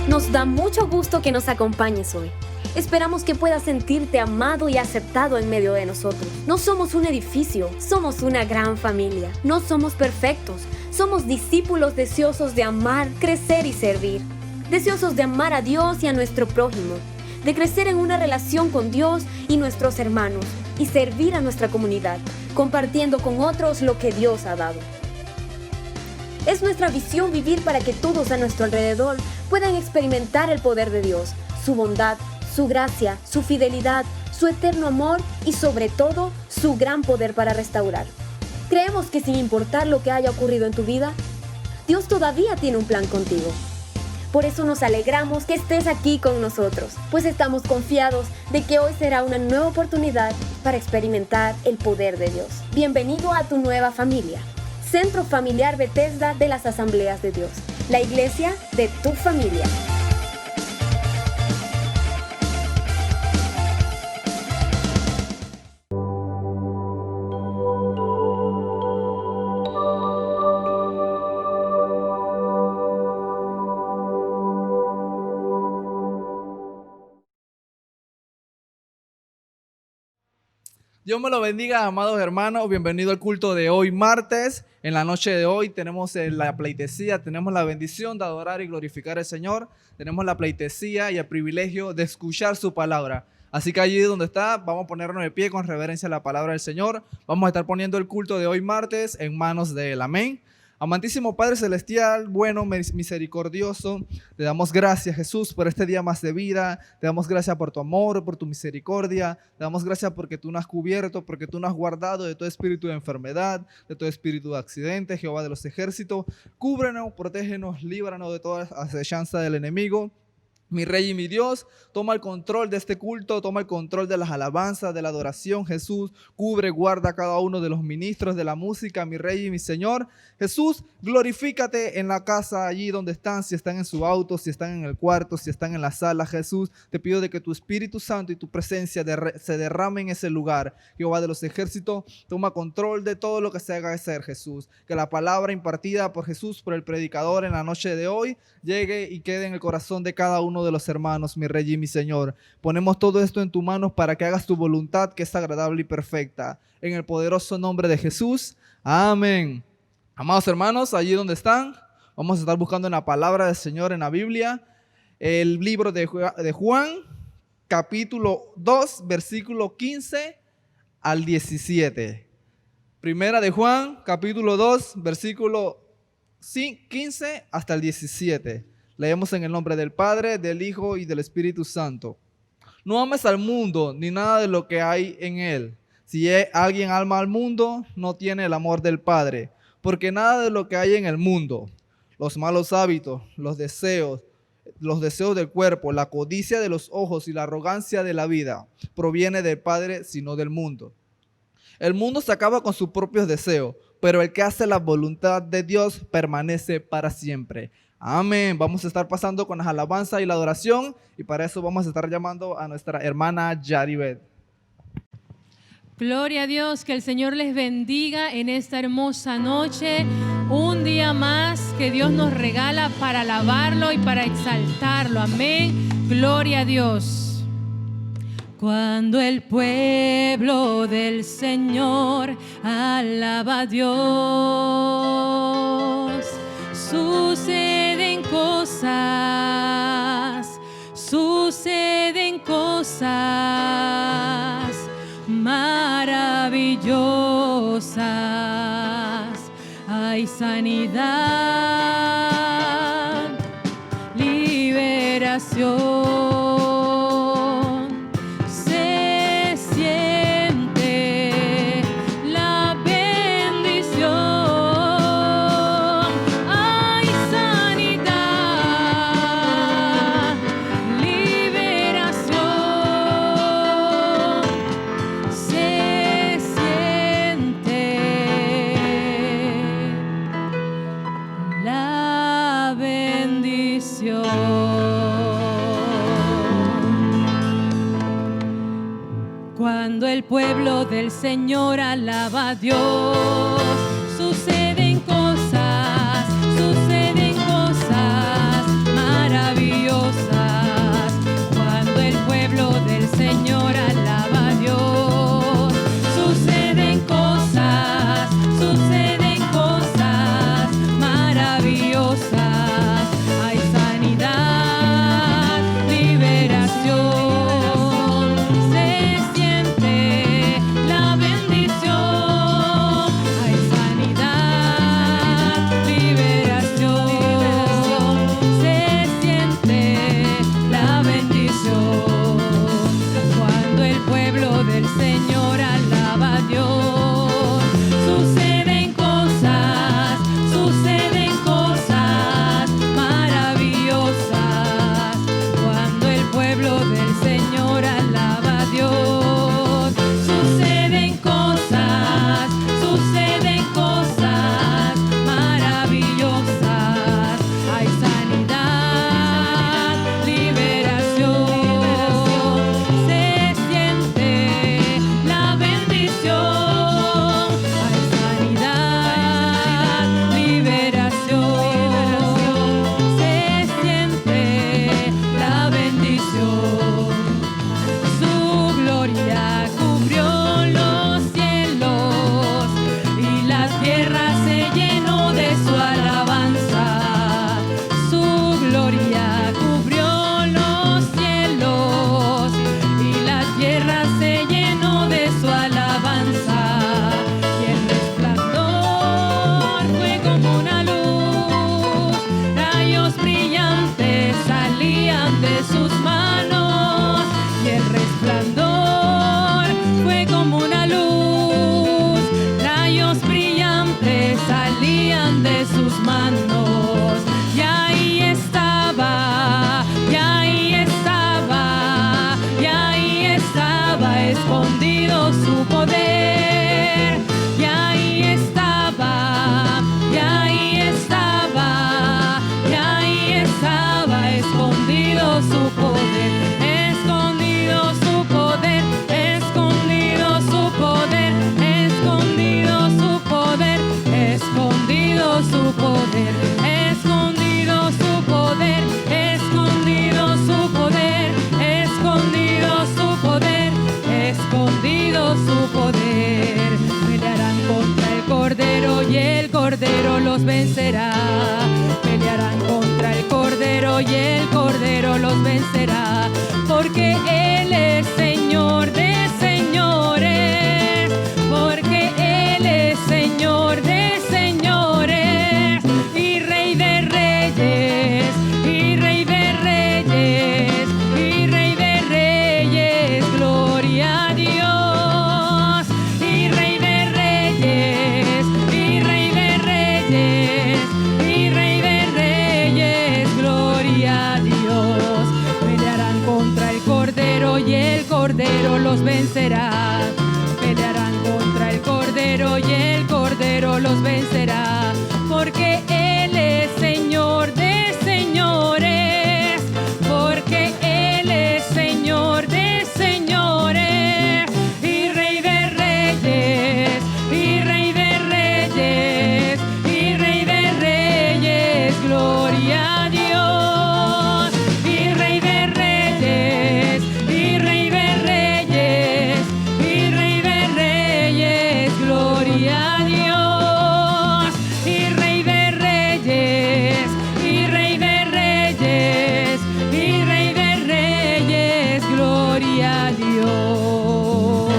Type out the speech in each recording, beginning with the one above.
Nos da mucho gusto que nos acompañes hoy. Esperamos que puedas sentirte amado y aceptado en medio de nosotros. No somos un edificio, somos una gran familia. No somos perfectos, somos discípulos deseosos de amar, crecer y servir. Deseosos de amar a Dios y a nuestro prójimo, de crecer en una relación con Dios y nuestros hermanos, y servir a nuestra comunidad, compartiendo con otros lo que Dios ha dado. Es nuestra visión vivir para que todos a nuestro alrededor puedan experimentar el poder de Dios, su bondad, su gracia, su fidelidad, su eterno amor y sobre todo, su gran poder para restaurar. Creemos que sin importar lo que haya ocurrido en tu vida, Dios todavía tiene un plan contigo. Por eso nos alegramos que estés aquí con nosotros, pues estamos confiados de que hoy será una nueva oportunidad para experimentar el poder de Dios. Bienvenido a tu nueva familia. Centro Familiar Bethesda de las Asambleas de Dios, la iglesia de tu familia. Dios me lo bendiga, amados hermanos. Bienvenido al culto de hoy martes. En la noche de hoy tenemos la pleitesía, tenemos la bendición de adorar y glorificar al Señor. Tenemos la pleitesía y el privilegio de escuchar su palabra. Así que allí donde está, vamos a ponernos de pie con reverencia a la palabra del Señor. Vamos a estar poniendo el culto de hoy martes en manos de Él. Amén. Amantísimo Padre Celestial, bueno, misericordioso, te damos gracias, Jesús, por este día más de vida. Te damos gracias por tu amor, por tu misericordia. Te damos gracias porque tú nos has cubierto, porque tú nos has guardado de todo espíritu de enfermedad, de todo espíritu de accidente, Jehová de los ejércitos. Cúbrenos, protégenos, líbranos de toda acechanza del enemigo. Mi Rey y mi Dios, toma el control de este culto, toma el control de las alabanzas, de la adoración, Jesús. Cubre, guarda a cada uno de los ministros de la música, mi Rey y mi Señor. Jesús, glorifícate en la casa allí donde están, si están en su auto, si están en el cuarto, si están en la sala, Jesús. Te pido de que tu Espíritu Santo y tu presencia se derramen en ese lugar. Jehová de los ejércitos, toma control de todo lo que se haga hacer, Jesús. Que la palabra impartida por Jesús, por el predicador en la noche de hoy, llegue y quede en el corazón de cada uno de los hermanos, mi Rey y mi Señor. Ponemos todo esto en tus manos para que hagas tu voluntad, que es agradable y perfecta. En el poderoso nombre de Jesús. Amén. Amados hermanos, allí donde están, vamos a estar buscando en la palabra del Señor en la Biblia, el libro de Juan, capítulo 2, versículo 15 al 17. Primera de Juan, capítulo 2, versículo 15 hasta el 17. Leemos en el nombre del Padre, del Hijo y del Espíritu Santo. No ames al mundo ni nada de lo que hay en él. Si alguien ama al mundo, no tiene el amor del Padre. Porque nada de lo que hay en el mundo, los malos hábitos, los deseos del cuerpo, la codicia de los ojos y la arrogancia de la vida, proviene del Padre, sino del mundo. El mundo se acaba con sus propios deseos, pero el que hace la voluntad de Dios permanece para siempre. Amén. Vamos a estar pasando con las alabanzas y la adoración, y para eso vamos a estar llamando a nuestra hermana Yaribet. Gloria a Dios, que el Señor les bendiga en esta hermosa noche. Un día más que Dios nos regala para alabarlo y para exaltarlo. Amén. Gloria a Dios. Cuando el pueblo del Señor alaba a Dios, suceden cosas maravillosas. Hay sanidad, liberación. Se siente la bendición. Hay sanidad, liberación. Se siente la bendición. Cuando el pueblo del Señor alaba a Dios, suceden cosas maravillosas. maravillosas. Hay sanidad, liberación. Se siente la bendición. Hay sanidad, liberación. Se siente la bendición. Cuando el pueblo del Señor alaba a Dios, suceden cosas maravillosas. Cuando el pueblo del Señor alaba a Dios, suceden cosas maravillosas. Hay sanidad, liberación. Se siente la bendición. Hay sanidad, liberación. Se siente la bendición. Su gloria cubrió los cielos y la tierra se llenó de su alabanza. Su gloria cubrió los cielos y la tierra se llenó de su alabanza. Y el resplandor fue como una luz, rayos brillantes salían de sus manos. Y el resplandor fue como una luz, rayos brillantes salían de sus manos. Y ahí estaba, y ahí estaba, y ahí estaba escondido su poder. Y ahí estaba, y ahí estaba, y ahí estaba escondido su poder. Escondido su poder, escondido su poder, escondido su poder, escondido su poder, escondido su poder, escondido su poder, escondido su poder, escondido su poder. Pelearán contra el Cordero y el Cordero los vencerá. Pelearán contra el Cordero y el Cordero los vencerá. Porque Él es Señor de señores, porque Él es Señor de señores, y Rey de reyes, y Rey de reyes, y Rey de reyes. Gloria a Dios. Y Rey de reyes, y Rey de reyes, y Rey de reyes. Gloria a Dios. Pelearán contra el Cordero y el Cordero los vencerá. Pelearán contra el Cordero y el Cordero los vencerá. Porque Él es Señor de señores, porque Él es Señor de señores, y Rey de reyes, y Rey de reyes, y Rey de reyes. Gloria a Dios. Y Rey de reyes, y Rey de reyes, y Rey de reyes. Gloria a Dios. Y Rey de reyes, y Rey de reyes, y Rey de reyes. Gloria a Dios.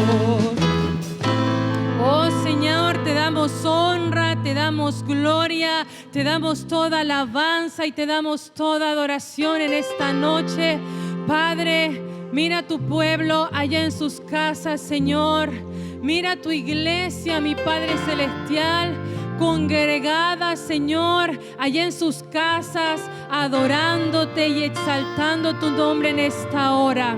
Oh Señor, te damos honra, te damos gloria, te damos toda alabanza y te damos toda adoración en esta noche. Padre, mira a tu pueblo allá en sus casas, Señor. Mira a tu iglesia, mi Padre Celestial, congregada, Señor, allá en sus casas, adorándote y exaltando tu nombre en esta hora.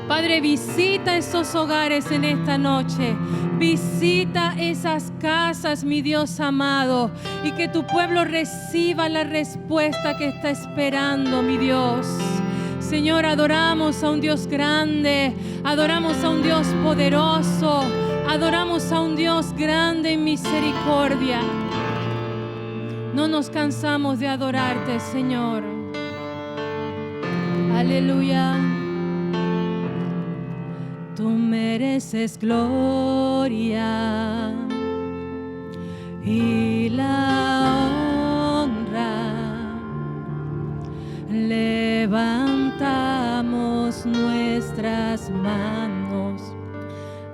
Padre, visita esos hogares en esta noche. Visita esas casas, mi Dios amado, y que tu pueblo reciba la respuesta que está esperando, mi Dios. Señor, adoramos a un Dios grande, adoramos a un Dios poderoso, adoramos a un Dios grande en misericordia. No nos cansamos de adorarte, Señor. Aleluya. Tú mereces gloria y la honra levantamos nuestras manos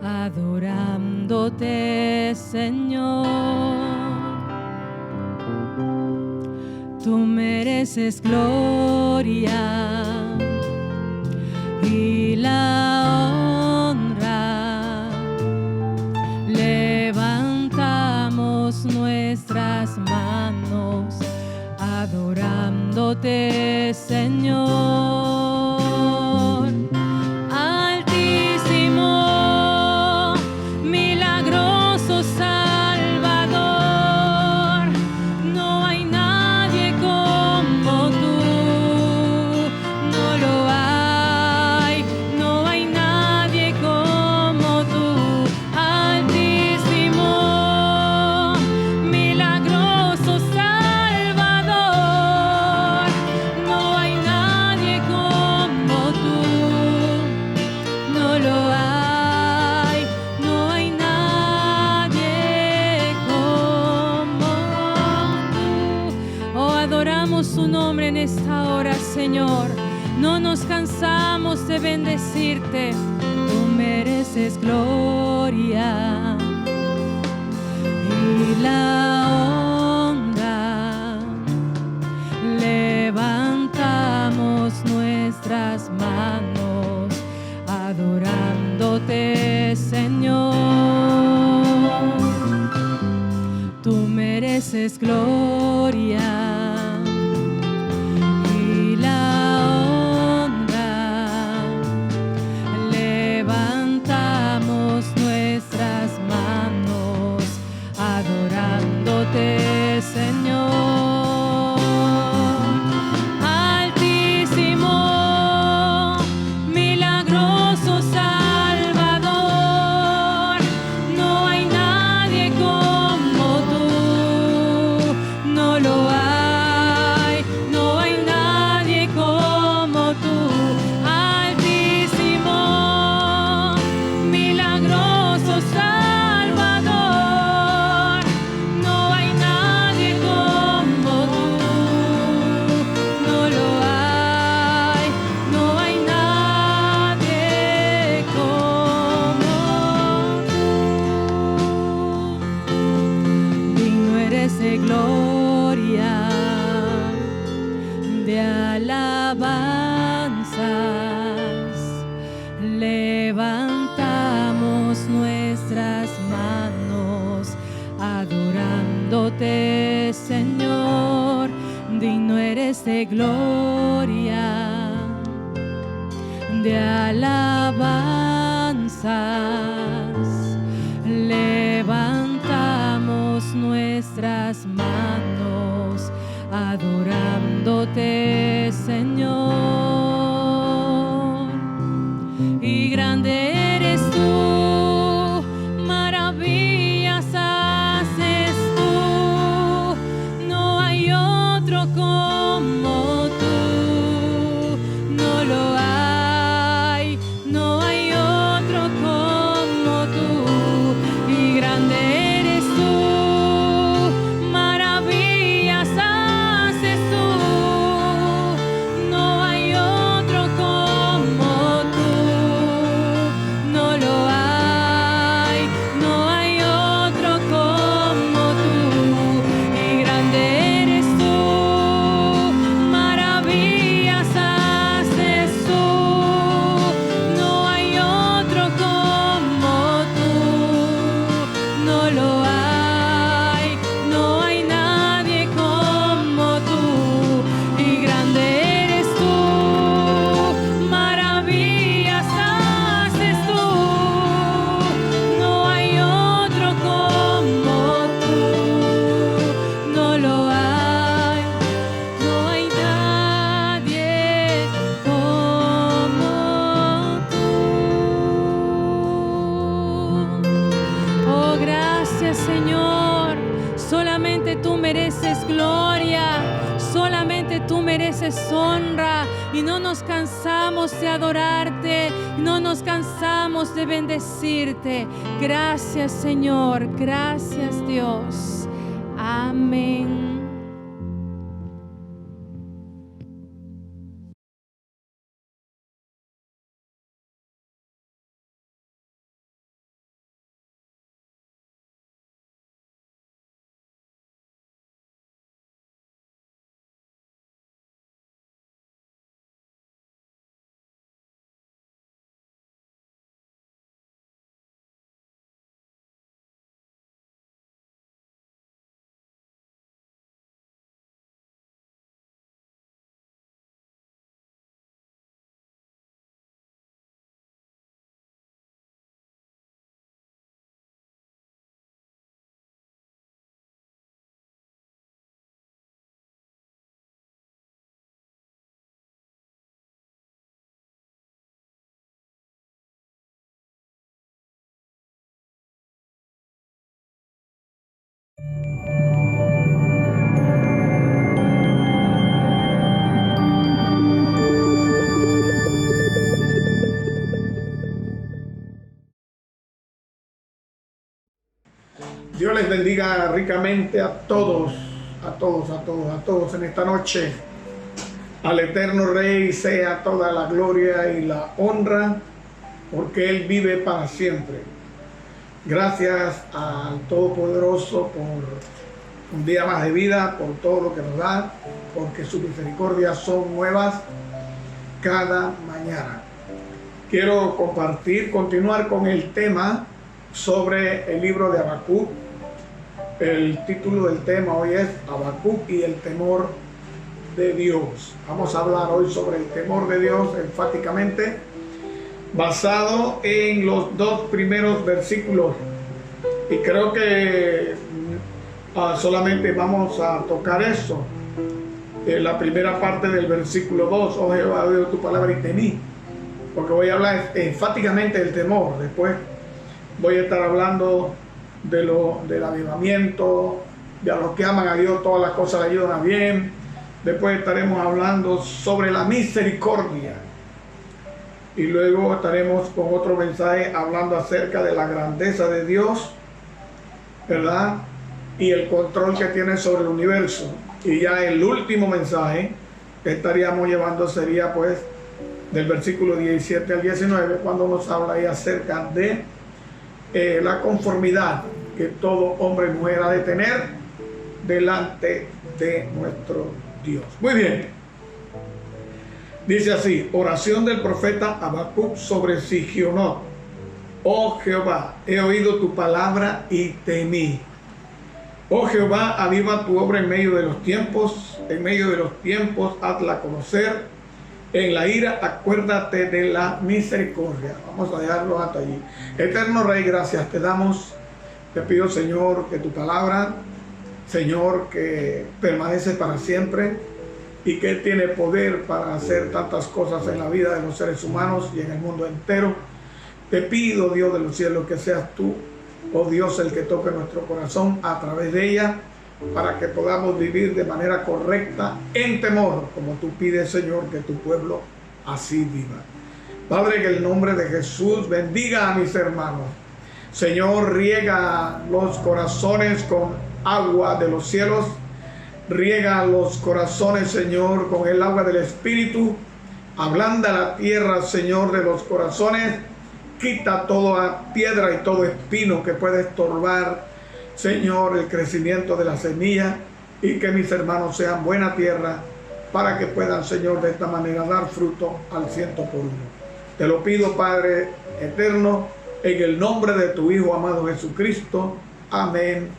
adorándote, Señor. Tú mereces gloria y la honra. Levantamos nuestras manos adorándote, Señor. Altísimo, milagroso Salvador, no hay nadie como tú, no lo hay, no hay nadie como tú. Altísimo, milagroso Salvador, no hay nadie como tú, no lo hay, no hay nadie como tú. Oh, adoramos su nombre en esta hora, Señor. No nos cansamos de bendecirte. Tú mereces gloria y la honra. Levantamos nuestras manos adorándote, Señor. Tú mereces gloria y la honra. Levantamos nuestras manos adorándote, Señor. Altísimo, milagroso Salvador, no hay nadie como tú, no lo hay, no hay nadie como tú. Altísimo, milagroso Salvador, no hay nadie como tú, no lo hay, no hay nadie como tú. Digno eres de gloria, de alabanzas. Levantamos nuestras manos adorándote, Señor. Digno eres de gloria, de alabanzas. Levantamos nuestras manos adorándote, Señor. Y grande eres tú, maravillas haces tú, no hay otro como tú, no lo hay, no hay otro como tú. Y grande eres tú, maravillas haces tú, no hay otro como tú, no lo hay, no hay otro como tú. Y grande eres tú, maravillas haces tú, no hay otro como tú, no lo hay, no hay nadie como tú. Y grande eres tú, maravillas haces tú, no hay otro como tú, no lo hay, no hay nadie como tú. Oh, gracias, Señor. Solamente tú mereces gloria, solamente tú mereces honra, y no nos cansamos de adorarte, no nos cansamos de bendecirte. Gracias, Señor. Gracias, Dios. Amén. les bendiga ricamente a todos en esta noche. Al eterno Rey sea toda la gloria y la honra, porque Él vive para siempre. Gracias al Todopoderoso por un día más de vida, por todo lo que nos da, porque sus misericordias son nuevas cada mañana. Quiero continuar con el tema sobre el libro de Habacuc. El título del tema hoy es Habacuc y el temor de Dios. Vamos a hablar hoy sobre el temor de Dios enfáticamente, basado en los 2 primeros versículos. Y creo que solamente vamos a tocar eso. La primera parte del versículo 2, oh Jehová, oído tu palabra y temí. Porque voy a hablar enfáticamente del temor. Después voy a estar hablando del avivamiento, de a los que aman a Dios, todas las cosas le ayudan a bien. Después estaremos hablando sobre la misericordia. Y luego estaremos con otro mensaje hablando acerca de la grandeza de Dios, ¿verdad? Y el control que tiene sobre el universo. Y ya el último mensaje que estaríamos llevando sería pues del versículo 17 al 19, cuando nos habla ahí acerca de la conformidad que todo hombre y mujer ha de tener delante de nuestro Dios. Muy bien. Dice así: oración del profeta Habacuc sobre Sigionot. Oh Jehová, he oído tu palabra y temí. Oh Jehová, aviva tu obra en medio de los tiempos, hazla conocer. En la ira, acuérdate de la misericordia. Vamos a dejarlo hasta allí. Eterno Rey, gracias te damos. Te pido, Señor, que tu palabra, Señor, que permanece para siempre y que tiene poder para hacer tantas cosas en la vida de los seres humanos y en el mundo entero. Te pido, Dios de los cielos, que seas tú, oh Dios, el que toque nuestro corazón a través de ella, para que podamos vivir de manera correcta, en temor, como tú pides, Señor, que tu pueblo así viva. Padre, en el nombre de Jesús, bendiga a mis hermanos. Señor, riega los corazones con agua de los cielos. Riega los corazones, Señor, con el agua del Espíritu. Ablanda la tierra, Señor, de los corazones. Quita toda piedra y todo espino que pueda estorbar, Señor, el crecimiento de la semilla, y que mis hermanos sean buena tierra para que puedan, Señor, de esta manera dar fruto al 100 por 1. Te lo pido, Padre eterno, en el nombre de tu Hijo amado Jesucristo. Amén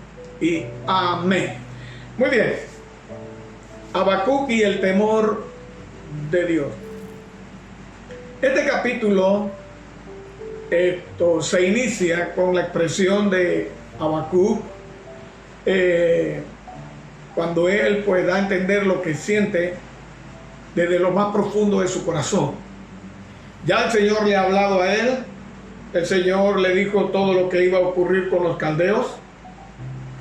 y amén. Muy bien. Habacuc y el temor de Dios. Este capítulo se inicia con la expresión de Habacuc, cuando él pues da a entender lo que siente desde lo más profundo de su corazón. Ya el Señor le ha hablado a él, el Señor le dijo todo lo que iba a ocurrir con los caldeos.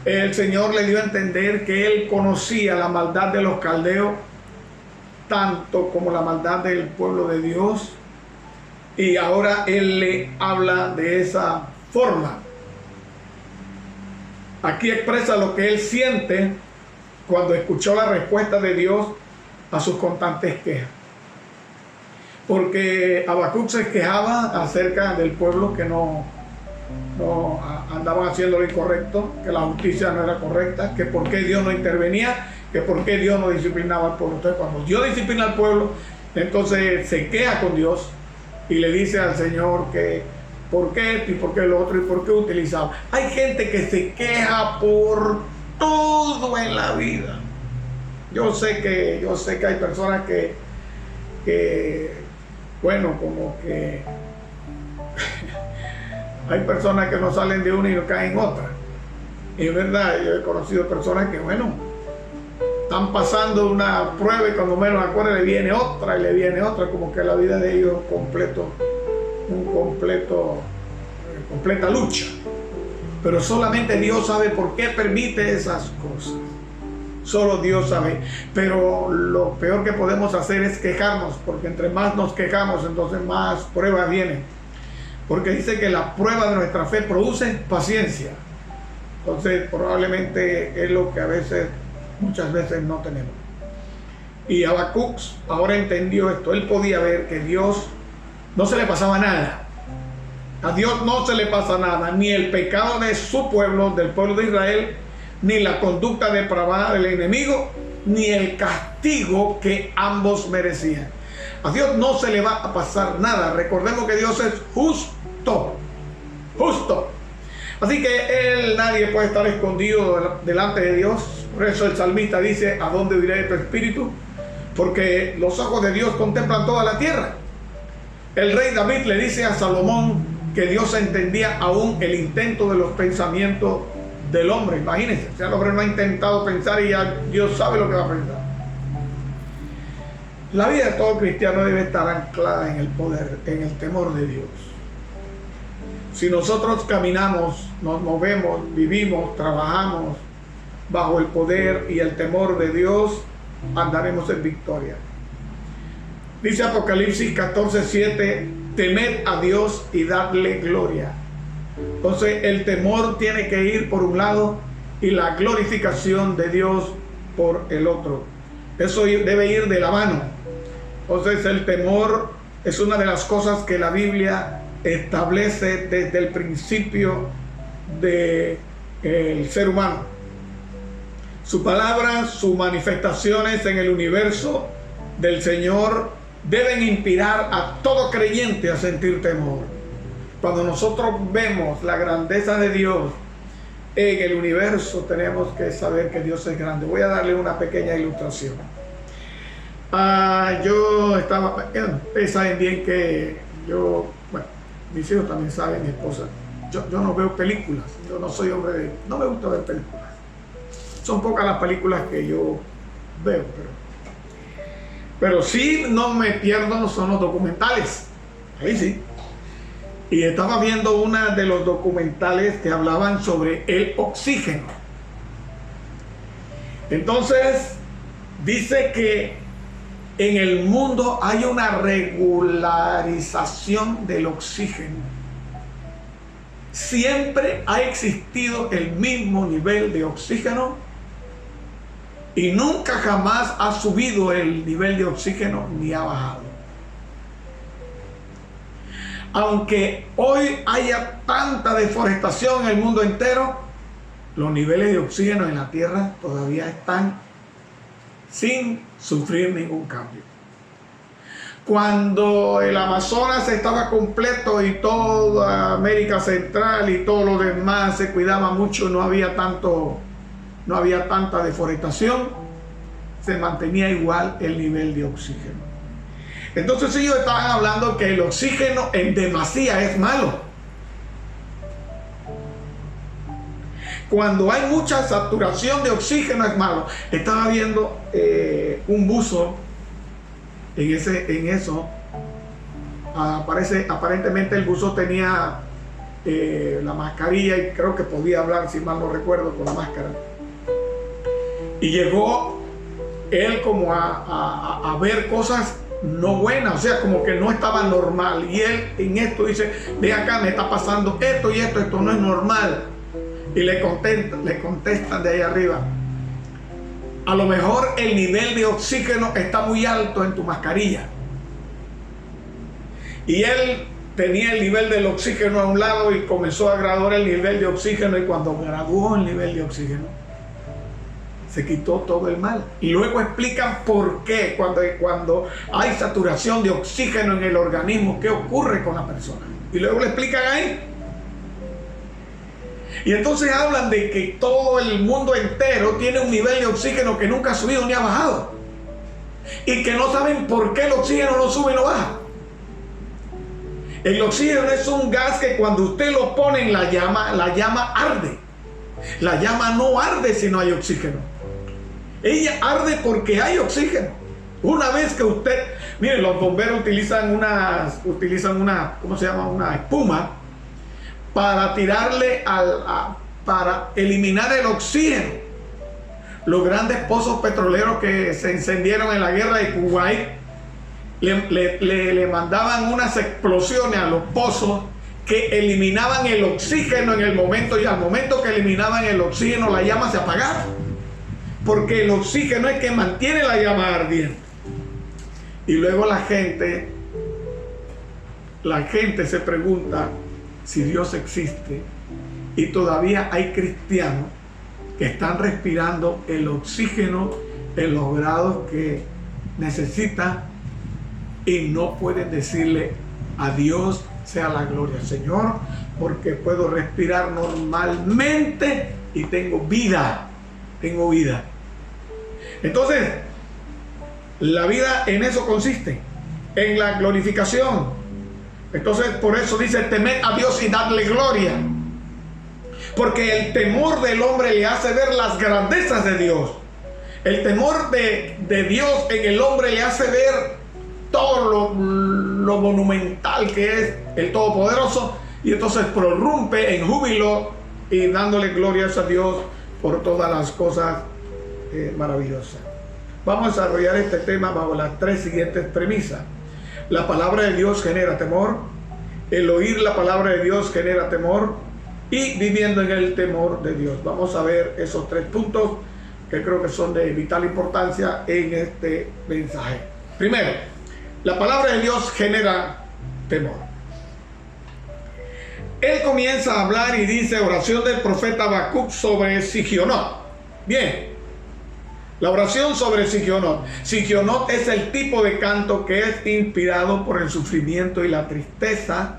El Señor le dio a entender que él conocía la maldad de los caldeos, tanto como la maldad del pueblo de Dios, y ahora él le habla de esa forma. Aquí expresa lo que él siente cuando escuchó la respuesta de Dios a sus constantes quejas. Porque Habacuc se quejaba acerca del pueblo que no andaban haciendo lo incorrecto, que la justicia no era correcta, que por qué Dios no intervenía, que por qué Dios no disciplinaba al pueblo. Entonces, cuando Dios disciplina al pueblo, entonces se queja con Dios y le dice al Señor que por qué esto y por qué lo otro y por qué utilizaba. Hay gente que se queja por todo en la vida. Yo sé que hay personas que bueno, como que hay personas que no salen de una y no caen en otra. Y es verdad, yo he conocido personas que, bueno, están pasando una prueba y cuando menos acuerdan le viene otra y le viene otra, como que la vida de ellos completa lucha. Pero solamente Dios sabe por qué permite esas cosas. Solo Dios sabe. Pero lo peor que podemos hacer es quejarnos, porque entre más nos quejamos, entonces más pruebas vienen. Porque dice que la prueba de nuestra fe produce paciencia. Entonces probablemente es lo que muchas veces no tenemos. Y Habacuc ahora entendió esto. Él podía ver que Dios no se le pasaba nada. A Dios no se le pasa nada, ni el pecado de su pueblo, del pueblo de Israel, ni la conducta depravada del enemigo, ni el castigo que ambos merecían. A Dios no se le va a pasar nada. Recordemos que Dios es justo. Así que nadie puede estar escondido delante de Dios. Por eso el salmista dice: ¿a dónde iré de tu espíritu? Porque los ojos de Dios contemplan toda la tierra. El rey David le dice a Salomón que Dios entendía aún el intento de los pensamientos del hombre. Imagínense, o sea, el hombre no ha intentado pensar y ya Dios sabe lo que va a pensar. La vida de todo cristiano debe estar anclada en el poder, en el temor de Dios. Si nosotros caminamos, nos movemos, vivimos, trabajamos bajo el poder y el temor de Dios, andaremos en victoria. Dice Apocalipsis 14:7: temed a Dios y dadle gloria. Entonces el temor tiene que ir por un lado y la glorificación de Dios por el otro. Eso debe ir de la mano. Entonces el temor es una de las cosas que la Biblia establece desde el principio del ser humano. Su palabra, sus manifestaciones en el universo del Señor deben inspirar a todo creyente a sentir temor. Cuando nosotros vemos la grandeza de Dios en el universo, tenemos que saber que Dios es grande. Voy a darle una pequeña ilustración. Yo estaba, ustedes saben bien que mis hijos también saben, mi esposa, yo no veo películas, yo no soy hombre no me gusta ver películas. Son pocas las películas que yo veo, pero sí no me pierdo son los documentales. Ahí sí. Y estaba viendo uno de los documentales que hablaban sobre el oxígeno. Entonces, dice que en el mundo hay una regularización del oxígeno. Siempre ha existido el mismo nivel de oxígeno y nunca jamás ha subido el nivel de oxígeno ni ha bajado. Aunque hoy haya tanta deforestación en el mundo entero, los niveles de oxígeno en la tierra todavía están sin sufrir ningún cambio. Cuando el Amazonas estaba completo y toda América Central y todo lo demás se cuidaba mucho, no había tanta deforestación, se mantenía igual el nivel de oxígeno. Entonces ellos estaban hablando que el oxígeno en demasía es malo. Cuando hay mucha saturación de oxígeno es malo. Estaba viendo un buzo en eso. Aparentemente el buzo tenía la mascarilla y creo que podía hablar, si mal no recuerdo, con la máscara. Y llegó él como a ver cosas no buenas, o sea, como que no estaba normal. Y él en esto dice: ve acá, me está pasando esto y esto no es normal. Y le contestan de ahí arriba: a lo mejor el nivel de oxígeno está muy alto en tu mascarilla. Y él tenía el nivel del oxígeno a un lado y comenzó a graduar el nivel de oxígeno, y cuando graduó el nivel de oxígeno se quitó todo el mal. Y luego explican por qué cuando hay saturación de oxígeno en el organismo, qué ocurre con la persona. Y luego le explican ahí. Y entonces hablan de que todo el mundo entero tiene un nivel de oxígeno que nunca ha subido ni ha bajado. Y que no saben por qué el oxígeno no sube y no baja. El oxígeno es un gas que cuando usted lo pone en la llama arde. La llama no arde si no hay oxígeno. Ella arde porque hay oxígeno. Una vez que usted, miren, los bomberos utilizan una, ¿cómo se llama? Una espuma para tirarle para eliminar el oxígeno. Los grandes pozos petroleros que se encendieron en la guerra de Kuwait le mandaban unas explosiones a los pozos que eliminaban el oxígeno en el momento, y al momento que eliminaban el oxígeno la llama se apagaba, porque el oxígeno es que mantiene la llama ardiente. Y luego la gente se pregunta si Dios existe, y todavía hay cristianos que están respirando el oxígeno en los grados que necesitan y no pueden decirle a Dios sea la gloria, Señor, porque puedo respirar normalmente y tengo vida. Entonces, la vida en eso consiste, en la glorificación. Entonces, por eso dice, temed a Dios y dadle gloria, porque el temor del hombre le hace ver las grandezas de Dios. El temor de Dios en el hombre le hace ver todo lo monumental que es el Todopoderoso, y entonces prorrumpe en júbilo y dándole glorias a Dios por todas las cosas maravillosas. Vamos a desarrollar este tema bajo las tres siguientes premisas. La palabra de Dios genera temor, el oír la palabra de Dios genera temor, y viviendo en el temor de Dios. Vamos a ver esos tres puntos que creo que son de vital importancia en este mensaje. Primero, la palabra de Dios genera temor. Él comienza a hablar y dice, oración del profeta Habacuc sobre Sigionot. Bien, la oración sobre Sigionot. Sigionot es el tipo de canto que es inspirado por el sufrimiento y la tristeza,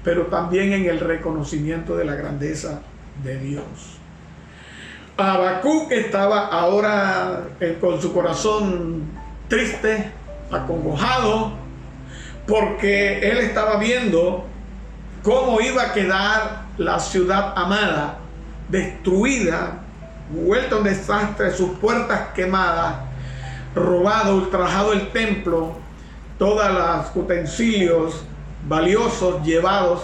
pero también en el reconocimiento de la grandeza de Dios. Habacuc estaba ahora con su corazón triste, acongojado, porque él estaba viendo cómo iba a quedar la ciudad amada, destruida, vuelta un desastre, sus puertas quemadas, robado, ultrajado el templo, todos los utensilios valiosos llevados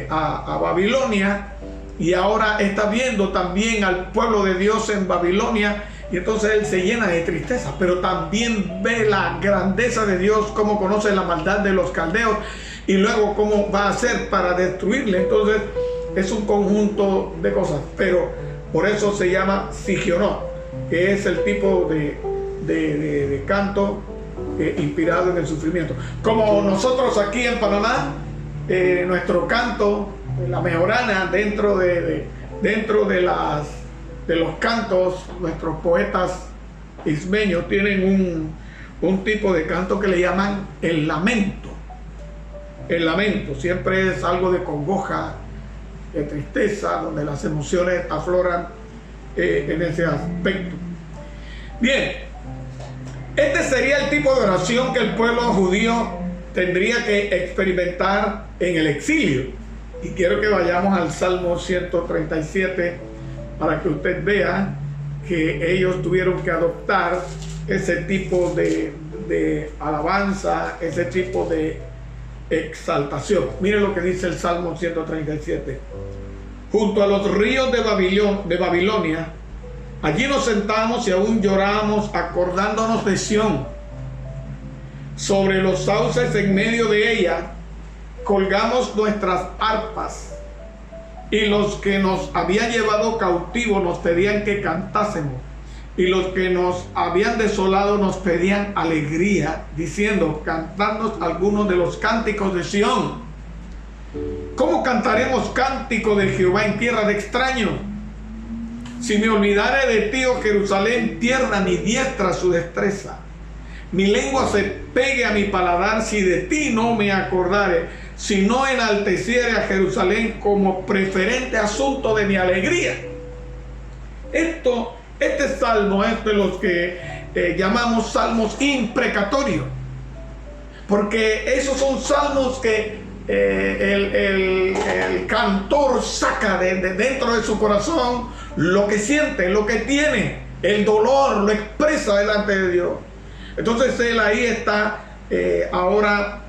a Babilonia, y ahora está viendo también al pueblo de Dios en Babilonia, y entonces él se llena de tristeza, pero también ve la grandeza de Dios, cómo conoce la maldad de los caldeos y luego cómo va a hacer para destruirle. Entonces es un conjunto de cosas, pero por eso se llama Sigionot, que es el tipo de canto inspirado en el sufrimiento. Como nosotros aquí en Panamá, nuestro canto, la mejorana, dentro de los cantos, nuestros poetas ismeños tienen un tipo de canto que le llaman el lamento. El lamento siempre es algo de congoja, de tristeza, donde las emociones afloran en ese aspecto. Bien, este sería el tipo de oración que el pueblo judío tendría que experimentar en el exilio. Y quiero que vayamos al Salmo 137 para que usted vea que ellos tuvieron que adoptar ese tipo de alabanza, ese tipo de exaltación. Miren lo que dice el Salmo 137. Junto a los ríos de Babilonia, allí nos sentamos y aún lloramos acordándonos de Sión. Sobre los sauces en medio de ella colgamos nuestras arpas, y los que nos habían llevado cautivos nos pedían que cantásemos, y los que nos habían desolado nos pedían alegría, diciendo, cantadnos algunos de los cánticos de Sión. ¿Cómo cantaremos cántico de Jehová en tierra de extraños? Si me olvidare de ti, oh Jerusalén, tierra mi diestra su destreza. Mi lengua se pegue a mi paladar si de ti no me acordare, si no enalteciere a Jerusalén como preferente asunto de mi alegría. Este salmo es de los que llamamos salmos imprecatorios, porque esos son salmos que el cantor saca de dentro de su corazón lo que siente, lo que tiene, el dolor, lo expresa delante de Dios. Entonces él ahí está ahora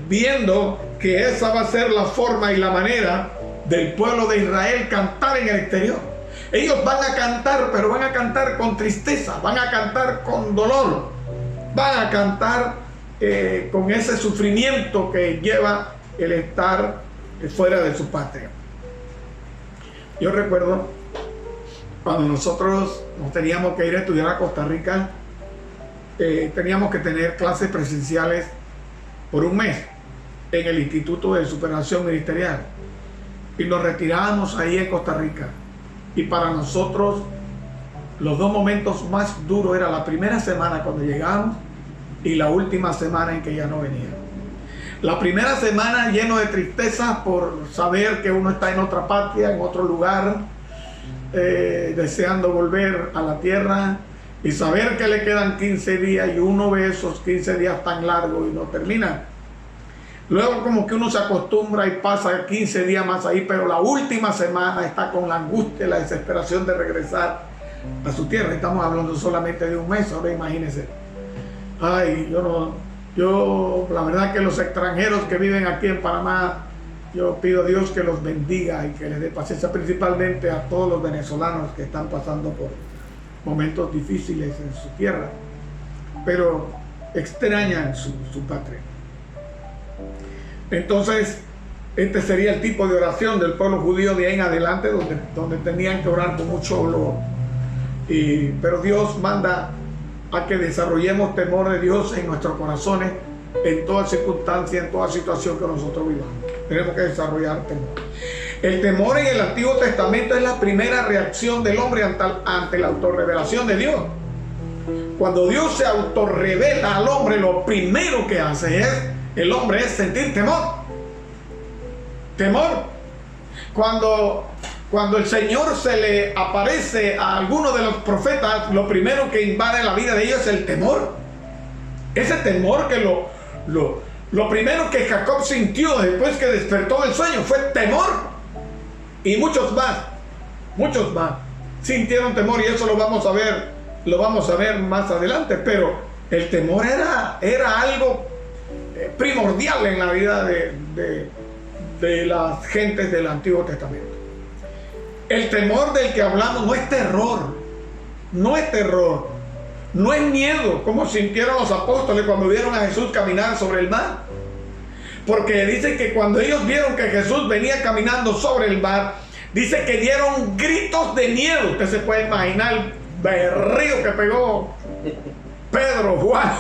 viendo que esa va a ser la forma y la manera del pueblo de Israel cantar en el exterior. Ellos van a cantar, pero van a cantar con tristeza, van a cantar con dolor, van a cantar con ese sufrimiento que lleva el estar fuera de su patria. Yo recuerdo cuando nosotros nos teníamos que ir a estudiar a Costa Rica, teníamos que tener clases presenciales por un mes en el Instituto de Superación Ministerial, y nos retirábamos ahí en Costa Rica. Y para nosotros los dos momentos más duros era la primera semana cuando llegábamos y la última semana en que ya no veníamos. La primera semana lleno de tristeza por saber que uno está en otra patria, en otro lugar, deseando volver a la tierra, y saber que le quedan 15 días y uno ve esos 15 días tan largos y no termina. Luego como que uno se acostumbra y pasa 15 días más ahí, pero la última semana está con la angustia y la desesperación de regresar a su tierra. Estamos hablando solamente de un mes, ahora imagínense. Ay, yo la verdad que los extranjeros que viven aquí en Panamá, yo pido a Dios que los bendiga y que les dé paciencia, principalmente a todos los venezolanos que están pasando por momentos difíciles en su tierra, pero extrañan su patria. Entonces, este sería el tipo de oración del pueblo judío de ahí en adelante, donde tenían que orar con mucho dolor. Pero Dios manda a que desarrollemos temor de Dios en nuestros corazones, en toda circunstancia, en toda situación que nosotros vivamos. Tenemos que desarrollar temor. El temor en el Antiguo Testamento es la primera reacción del hombre ante la autorrevelación de Dios. Cuando Dios se autorrevela al hombre, lo primero que hace el hombre es sentir temor. Temor. Cuando el Señor se le aparece a alguno de los profetas, lo primero que invade la vida de ellos es el temor. Ese temor que lo primero que Jacob sintió después que despertó del sueño fue temor. Y muchos más sintieron temor, y eso lo vamos a ver más adelante. Pero el temor era algo primordial en la vida de las gentes del Antiguo Testamento. El temor del que hablamos no es terror, no es miedo, como sintieron los apóstoles cuando vieron a Jesús caminar sobre el mar. Porque dice que cuando ellos vieron que Jesús venía caminando sobre el mar, dice que dieron gritos de miedo. Usted se puede imaginar el berrío que pegó Pedro, Juan,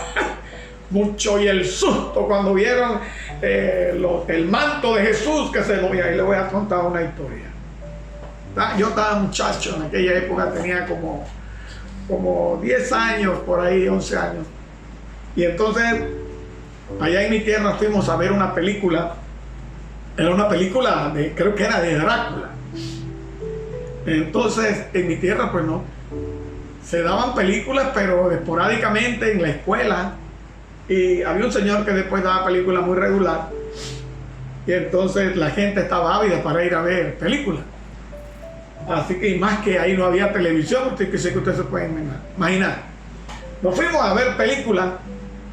mucho, y el susto cuando vieron el manto de Jesús que se movía. Y le voy a contar una historia. Yo estaba muchacho en aquella época, tenía como 10 años, por ahí 11 años. Y entonces allá en mi tierra fuimos a ver una película. Era una película creo que era de Drácula. Entonces en mi tierra pues no se daban películas, pero esporádicamente en la escuela, y había un señor que después daba películas muy regular, y entonces la gente estaba ávida para ir a ver películas. Así que, y más que ahí no había televisión, que sé que ustedes se pueden imaginar. Nos fuimos a ver películas,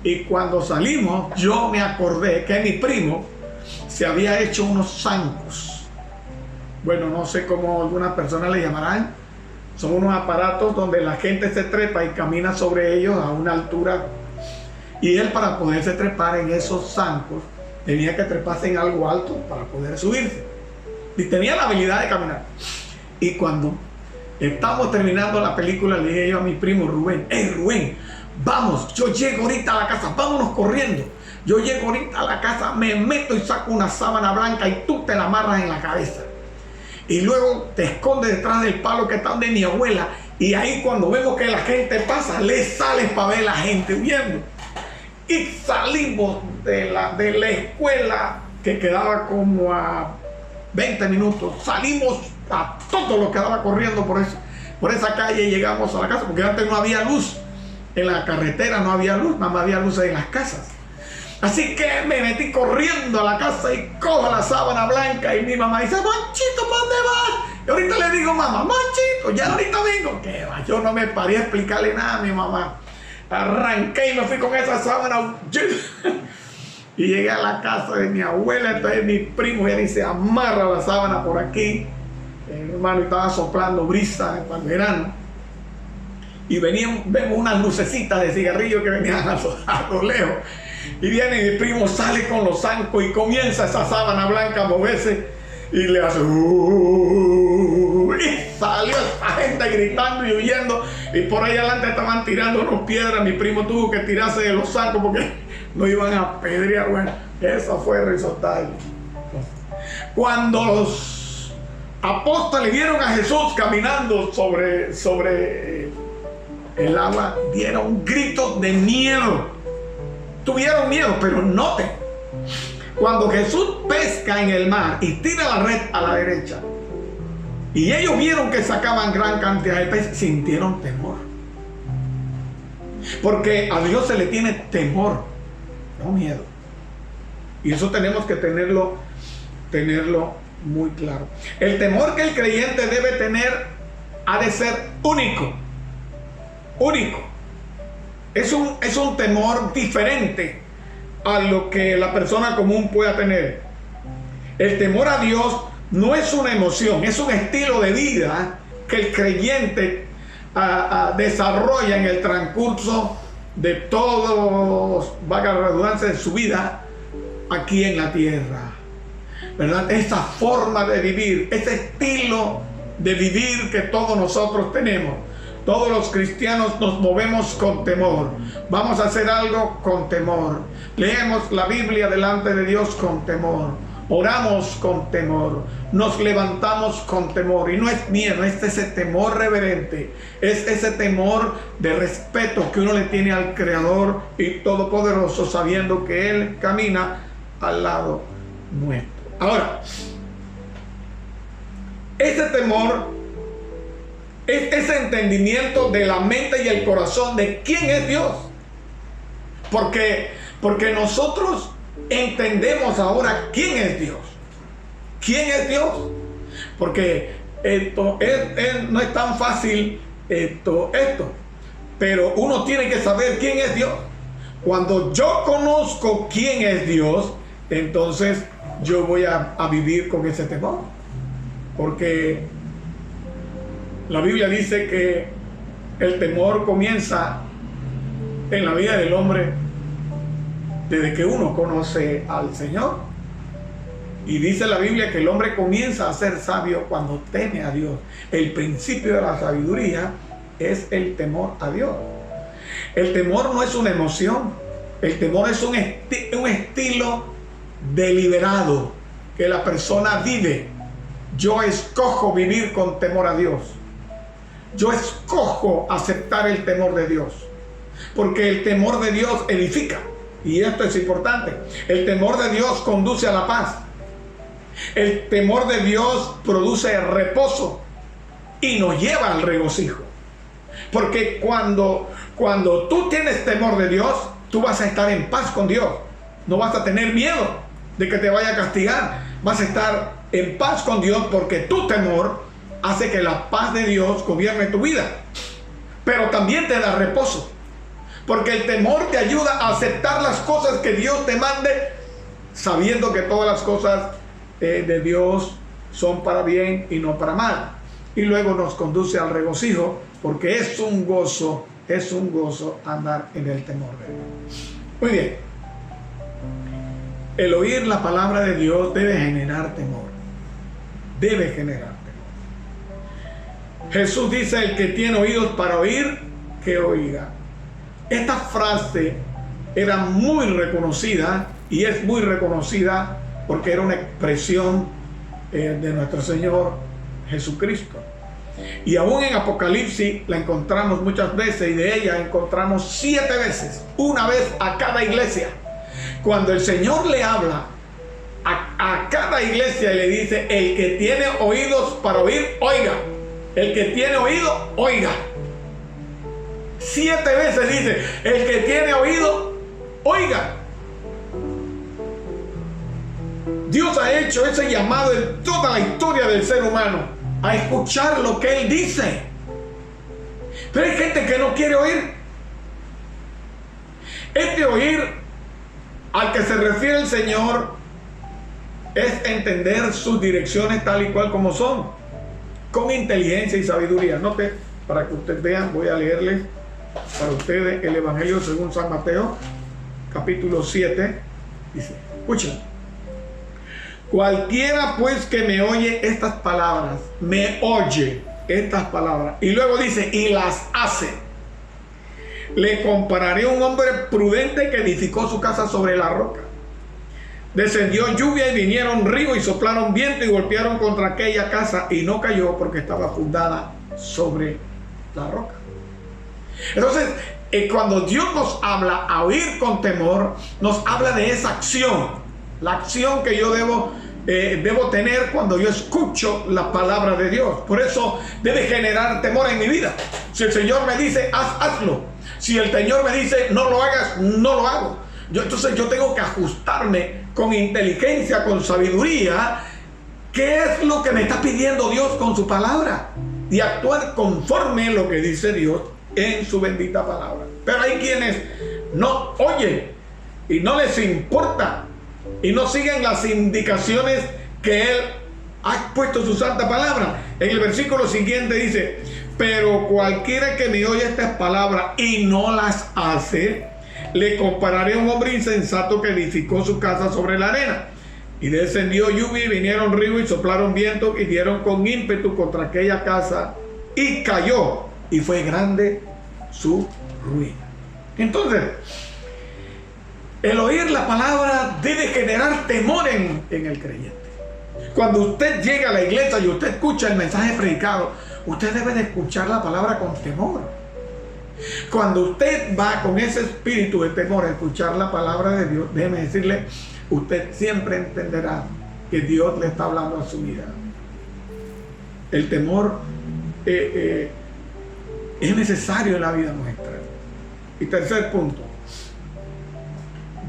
y cuando salimos yo me acordé que mi primo se había hecho unos zancos. Bueno, no sé cómo algunas personas le llamarán. Son unos aparatos donde la gente se trepa y camina sobre ellos a una altura. Y él, para poderse trepar en esos zancos, tenía que treparse en algo alto para poder subirse. Y tenía la habilidad de caminar. Y cuando estamos terminando la película, le dije yo a mi primo Rubén: hey Rubén, vamos, yo llego ahorita a la casa, vámonos corriendo. Yo llego ahorita a la casa, me meto y saco una sábana blanca y tú te la amarras en la cabeza. Y luego te escondes detrás del palo que está de mi abuela. Y ahí cuando vemos que la gente pasa, le sales para ver la gente huyendo. Y salimos de la escuela, que quedaba como a 20 minutos. Salimos a todo lo que daba corriendo por esa calle, y llegamos a la casa, porque antes no había luz. En la carretera no había luz, nada más había luz en las casas. Así que me metí corriendo a la casa y cojo la sábana blanca, y mi mamá dice: Monchito, ¿para dónde vas? Y ahorita le digo: mamá, Monchito, ya ahorita vengo. ¿Qué va? Yo no me paré a explicarle nada a mi mamá. Arranqué y me fui con esa sábana y llegué a la casa de mi abuela. Entonces mi primo ya dice: amarra la sábana por aquí. El hermano estaba soplando brisa para el verano. y vemos unas lucecitas de cigarrillo que venían a lo lejos. Y viene mi primo, sale con los zancos y comienza esa sábana blanca a moverse y le hace y salió esa gente gritando y huyendo, y por ahí adelante estaban tirando unas piedras. Mi primo tuvo que tirarse de los zancos porque no iban a apedrear. Bueno, eso fue risotal. Cuando los apóstoles vieron a Jesús caminando sobre el agua, dieron gritos de miedo. Tuvieron miedo, pero noten, cuando Jesús pesca en el mar y tira la red a la derecha, y ellos vieron que sacaban gran cantidad de peces, sintieron temor. Porque a Dios se le tiene temor, no miedo. Y eso tenemos que tenerlo muy claro. El temor que el creyente debe tener ha de ser único. Único. Es un temor diferente a lo que la persona común pueda tener. El temor a Dios no es una emoción, es un estilo de vida que el creyente desarrolla en el transcurso de todos, valga la redundancia, de su vida aquí en la tierra, ¿verdad? Esa forma de vivir, ese estilo de vivir que todos nosotros tenemos. Todos los cristianos nos movemos con temor. Vamos a hacer algo con temor. Leemos la Biblia delante de Dios con temor. Oramos con temor. Nos levantamos con temor. Y no es miedo, es ese temor reverente. Es ese temor de respeto que uno le tiene al Creador y Todopoderoso, sabiendo que Él camina al lado nuestro. Ahora, ese temor es ese entendimiento de la mente y el corazón de quién es Dios. Porque nosotros entendemos ahora quién es Dios. ¿Quién es Dios? Porque no es tan fácil esto. Pero uno tiene que saber quién es Dios. Cuando yo conozco quién es Dios, entonces yo voy a vivir con ese temor. Porque la Biblia dice que el temor comienza en la vida del hombre desde que uno conoce al Señor. Y dice la Biblia que el hombre comienza a ser sabio cuando teme a Dios. El principio de la sabiduría es el temor a Dios. El temor no es una emoción. El temor es un estilo deliberado que la persona vive. Yo escojo vivir con temor a Dios. Yo escojo aceptar el temor de Dios, porque el temor de Dios edifica, y esto es importante. El temor de Dios conduce a la paz. El temor de Dios produce reposo y nos lleva al regocijo. Porque cuando tú tienes temor de Dios, tú vas a estar en paz con Dios. No vas a tener miedo de que te vaya a castigar. Vas a estar en paz con Dios porque tu temor hace que la paz de Dios gobierne tu vida. Pero también te da reposo, porque el temor te ayuda a aceptar las cosas que Dios te mande, sabiendo que todas las cosas de Dios son para bien y no para mal. Y luego nos conduce al regocijo, porque es un gozo andar en el temor de Dios. Muy bien. El oír la palabra de Dios debe generar temor. Debe generar. Jesús dice: el que tiene oídos para oír, que oiga. Esta frase era muy reconocida, y es muy reconocida porque era una expresión de nuestro Señor Jesucristo. Y aún en Apocalipsis la encontramos muchas veces, y de ella encontramos 7 veces, una vez a cada iglesia. Cuando el Señor le habla a cada iglesia y le dice: el que tiene oídos para oír, oiga. El que tiene oído, oiga. 7 veces dice: el que tiene oído, oiga. Dios ha hecho ese llamado en toda la historia del ser humano, a escuchar lo que Él dice. Pero hay gente que no quiere oír. Este oír al que se refiere el Señor es entender sus direcciones tal y cual como son, con inteligencia y sabiduría. Note para que ustedes vean. Voy a leerles para ustedes el Evangelio según San Mateo, capítulo 7. Dice, escuchen: cualquiera pues que me oye estas palabras, me oye estas palabras, y luego dice, y las hace, le compararé a un hombre prudente que edificó su casa sobre la roca. Descendió lluvia y vinieron ríos y soplaron viento y golpearon contra aquella casa, y no cayó porque estaba fundada sobre la roca. Entonces, cuando Dios nos habla a oír con temor, nos habla de esa acción, la acción que yo debo tener cuando yo escucho la palabra de Dios. Por eso debe generar temor en mi vida. Si el Señor me dice, hazlo. Si el Señor me dice, no lo hagas, no lo hago. Entonces yo tengo que ajustarme con inteligencia, con sabiduría, qué es lo que me está pidiendo Dios con su palabra, y actuar conforme lo que dice Dios en su bendita palabra. Pero hay quienes no oyen y no les importa y no siguen las indicaciones que Él ha puesto en su santa palabra. En el versículo siguiente dice, pero cualquiera que me oye estas palabras y no las hace, le compararé a un hombre insensato que edificó su casa sobre la arena. Y descendió lluvia y vinieron ríos y soplaron viento y dieron con ímpetu contra aquella casa y cayó, y fue grande su ruina. Entonces, el oír la palabra debe generar temor en el creyente. Cuando usted llega a la iglesia y usted escucha el mensaje predicado, usted debe de escuchar la palabra con temor. Cuando usted va con ese espíritu de temor a escuchar la palabra de Dios, déjeme decirle, usted siempre entenderá que Dios le está hablando a su vida. El temor es necesario en la vida nuestra. Y tercer punto,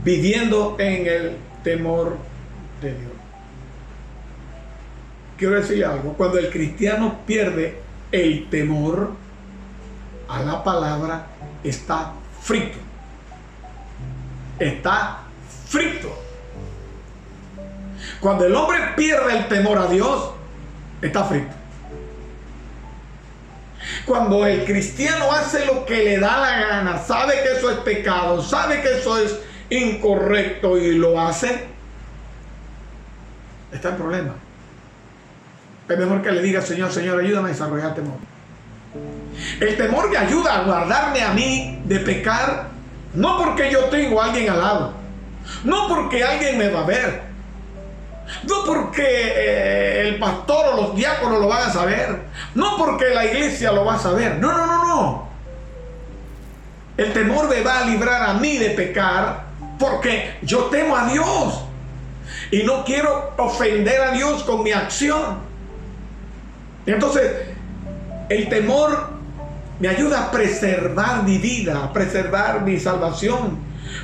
viviendo en el temor de Dios. Quiero decirle algo, cuando el cristiano pierde el temor a la palabra, está frito. Está frito. Cuando el hombre pierde el temor a Dios, está frito. Cuando el cristiano hace lo que le da la gana, sabe que eso es pecado, sabe que eso es incorrecto y lo hace, está en problema. Es mejor que le diga, Señor, ayúdame a desarrollar temor. El temor me ayuda a guardarme a mí de pecar, no porque yo tengo a alguien al lado, no porque alguien me va a ver, no porque el pastor o los diáconos lo van a saber, no porque la iglesia lo va a saber. No. El temor me va a librar a mí de pecar porque yo temo a Dios y no quiero ofender a Dios con mi acción. Entonces, el temor me ayuda a preservar mi vida, a preservar mi salvación.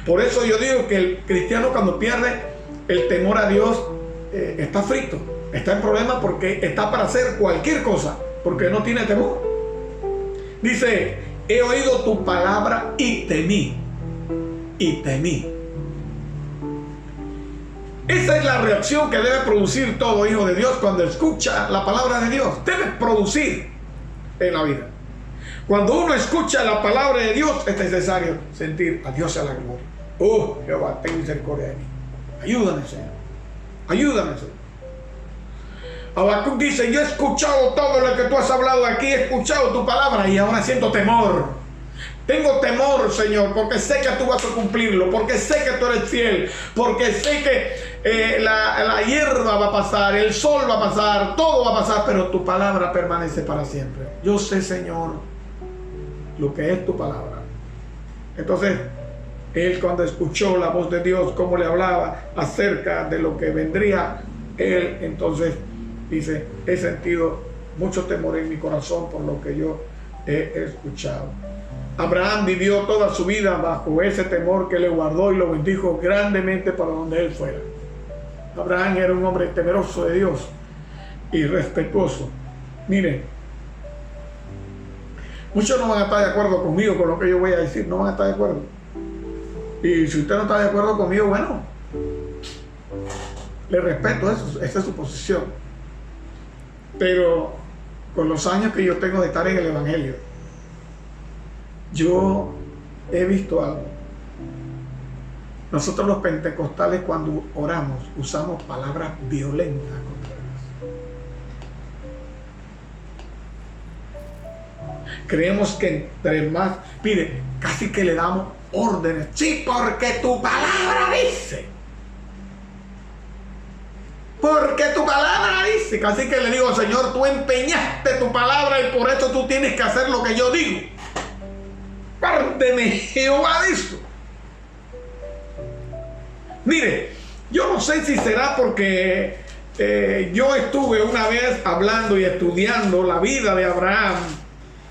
Por eso yo digo que el cristiano, cuando pierde el temor a Dios, está frito, está en problema, porque está para hacer cualquier cosa, porque no tiene temor. Dice, he oído tu palabra y temí. Esa es la reacción que debe producir todo hijo de Dios cuando escucha la palabra de Dios. Debe producir en la vida. Cuando uno escucha la palabra de Dios, es necesario sentir a Dios a la gloria. Oh, Jehová, ten misericordia de mí. Ayúdame, Señor. Ayúdame, Señor. Habacuc dice, yo he escuchado todo lo que tú has hablado aquí, he escuchado tu palabra y ahora siento temor. Tengo temor, Señor, porque sé que tú vas a cumplirlo, porque sé que tú eres fiel, porque sé que la hierba va a pasar, el sol va a pasar, todo va a pasar, pero tu palabra permanece para siempre. Yo sé, Señor, lo que es tu palabra. Entonces, él, cuando escuchó la voz de Dios, cómo le hablaba acerca de lo que vendría, él entonces dice, he sentido mucho temor en mi corazón por lo que yo he escuchado. Abraham vivió toda su vida bajo ese temor que le guardó y lo bendijo grandemente para donde él fuera. Abraham era un hombre temeroso de Dios y respetuoso. Miren, muchos no van a estar de acuerdo conmigo con lo que yo voy a decir, no van a estar de acuerdo. Y si usted no está de acuerdo conmigo, bueno, le respeto eso, esa es su posición. Pero con los años que yo tengo de estar en el Evangelio, yo he visto algo. Nosotros los pentecostales, cuando oramos, usamos palabras violentas contra Dios. Creemos que entre más, mire, casi que le damos órdenes. Sí, porque tu palabra dice. Porque tu palabra dice. Casi que le digo, Señor, tú empeñaste tu palabra y por eso tú tienes que hacer lo que yo digo. Guárdeme, Jehová, dice. Mire, yo no sé si será porque yo estuve una vez hablando y estudiando la vida de Abraham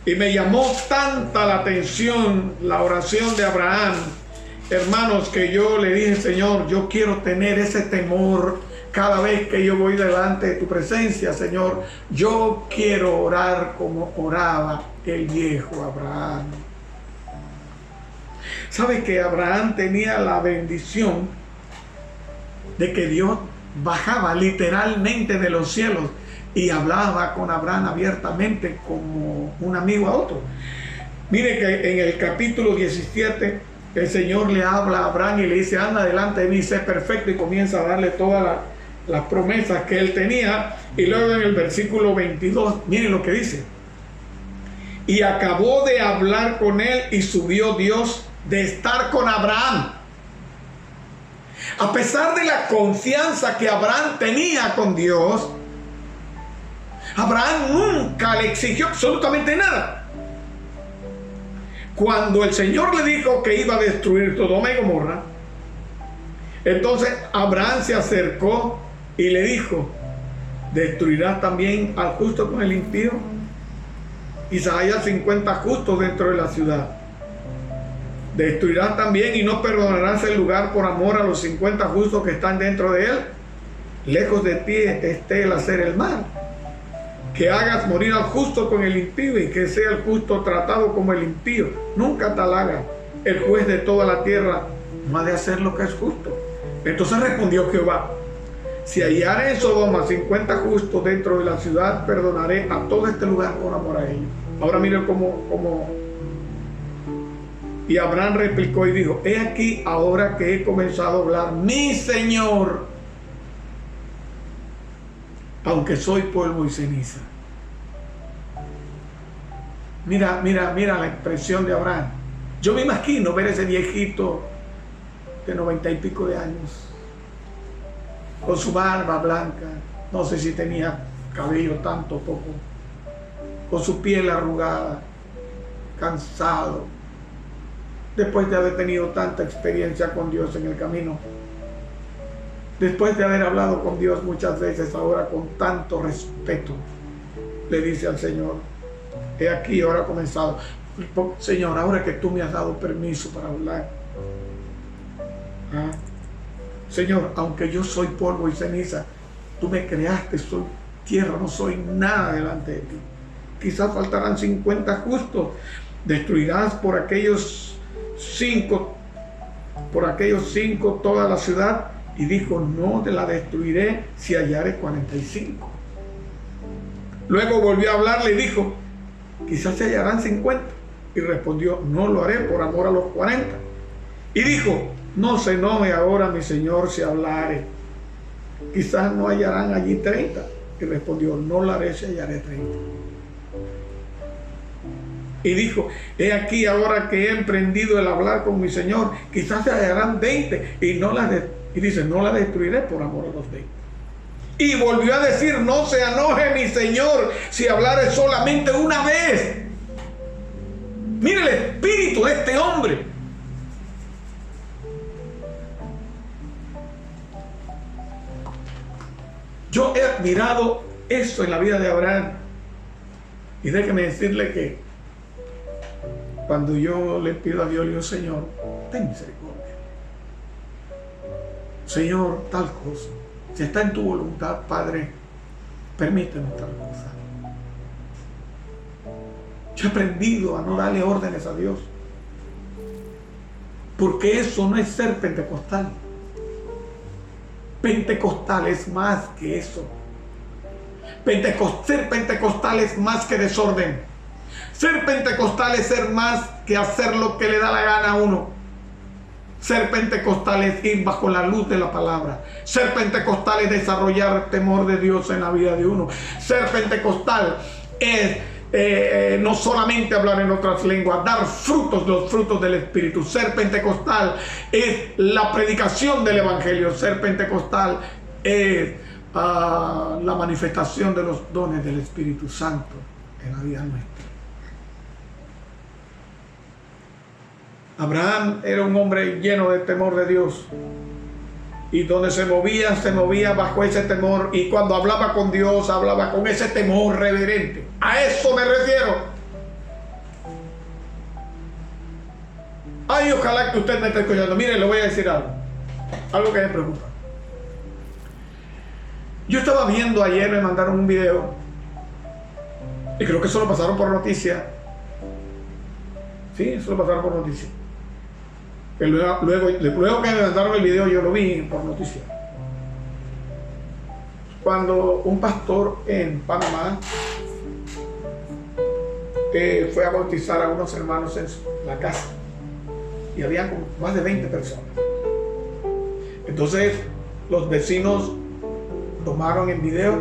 y me llamó tanta la atención la oración de Abraham, hermanos, que yo le dije, Señor, yo quiero tener ese temor cada vez que yo voy delante de tu presencia, Señor. Yo quiero orar como oraba el viejo Abraham. ¿Sabe que Abraham tenía la bendición de que Dios bajaba literalmente de los cielos y hablaba con Abraham abiertamente como un amigo a otro? Mire que en el capítulo 17 el Señor le habla a Abraham y le dice, anda delante de mí, sé perfecto, y comienza a darle todas las promesas que él tenía. Y luego en el versículo 22, miren lo que dice: y acabó de hablar con él y subió Dios de estar con Abraham. A pesar de la confianza que Abraham tenía con Dios, Abraham nunca le exigió absolutamente nada. Cuando el Señor le dijo que iba a destruir Sodoma y Gomorra, entonces Abraham se acercó y le dijo, ¿destruirás también al justo con el impío? Quizás haya 50 justos dentro de la ciudad. ¿Destruirás también y no perdonarás el lugar por amor a los 50 justos que están dentro de él? Lejos de ti esté el hacer el mal. Que hagas morir al justo con el impío y que sea el justo tratado como el impío. Nunca tal haga el juez de toda la tierra, no ha de hacer lo que es justo. Entonces respondió Jehová, si hallare en Sodoma 50 justos dentro de la ciudad, perdonaré a todo este lugar por amor a ellos. Ahora miren cómo. Y Abraham replicó y dijo, he aquí ahora que he comenzado a hablar, mi Señor, aunque soy polvo y ceniza. Mira la expresión de Abraham. Yo me imagino ver ese viejito de 90 y pico de años, con su barba blanca, no sé si tenía cabello tanto o poco, con su piel arrugada, cansado, después de haber tenido tanta experiencia con Dios en el camino, después de haber hablado con Dios muchas veces, ahora con tanto respeto, le dice al Señor, he aquí, ahora ha comenzado, Señor, ahora que tú me has dado permiso para hablar, Señor, aunque yo soy polvo y ceniza, tú me creaste, soy tierra, no soy nada delante de ti. Quizás faltarán 50 justos, destruirás por aquellos cinco toda la ciudad. Y dijo, no te la destruiré si hallare 45. Luego volvió a hablarle y dijo, quizás se hallarán 50. Y respondió, no lo haré por amor a los 40. Y dijo, no se enoje ahora mi Señor si hablare, quizás no hallarán allí 30. Y respondió, no lo haré si hallaré 30. Y dijo, he aquí ahora que he emprendido el hablar con mi Señor, quizás se hallarán 20. Y dice, no la destruiré por amor a los 20. Y volvió a decir, no se enoje mi Señor si hablare solamente una vez. Mire el espíritu de este hombre. Yo he admirado eso en la vida de Abraham. Y déjeme decirle que cuando yo le pido a Dios, le digo, Señor, ten misericordia. Señor, tal cosa. Si está en tu voluntad, Padre, permíteme tal cosa. Yo he aprendido a no darle órdenes a Dios. Porque eso no es ser pentecostal. Pentecostal es más que eso. Ser pentecostal es más que desorden. Ser pentecostal es ser más que hacer lo que le da la gana a uno. Ser pentecostal es ir bajo la luz de la palabra. Ser pentecostal es desarrollar temor de Dios en la vida de uno. Ser pentecostal es no solamente hablar en otras lenguas, dar frutos, los frutos del Espíritu. Ser pentecostal es la predicación del Evangelio. Ser pentecostal es la manifestación de los dones del Espíritu Santo en la vida nuestra. Abraham era un hombre lleno de temor de Dios. Y donde se movía bajo ese temor. Y cuando hablaba con Dios, hablaba con ese temor reverente. A eso me refiero. Ay, ojalá que usted me esté escuchando. Mire, le voy a decir algo que me preocupa. Yo estaba viendo ayer, me mandaron un video. Y creo que eso lo pasaron por noticia. Sí, eso lo pasaron por noticia. Que luego que me mandaron el video, yo lo vi por noticia. Cuando un pastor en Panamá fue a bautizar a unos hermanos en la casa. Y había como más de 20 personas. Entonces los vecinos tomaron el video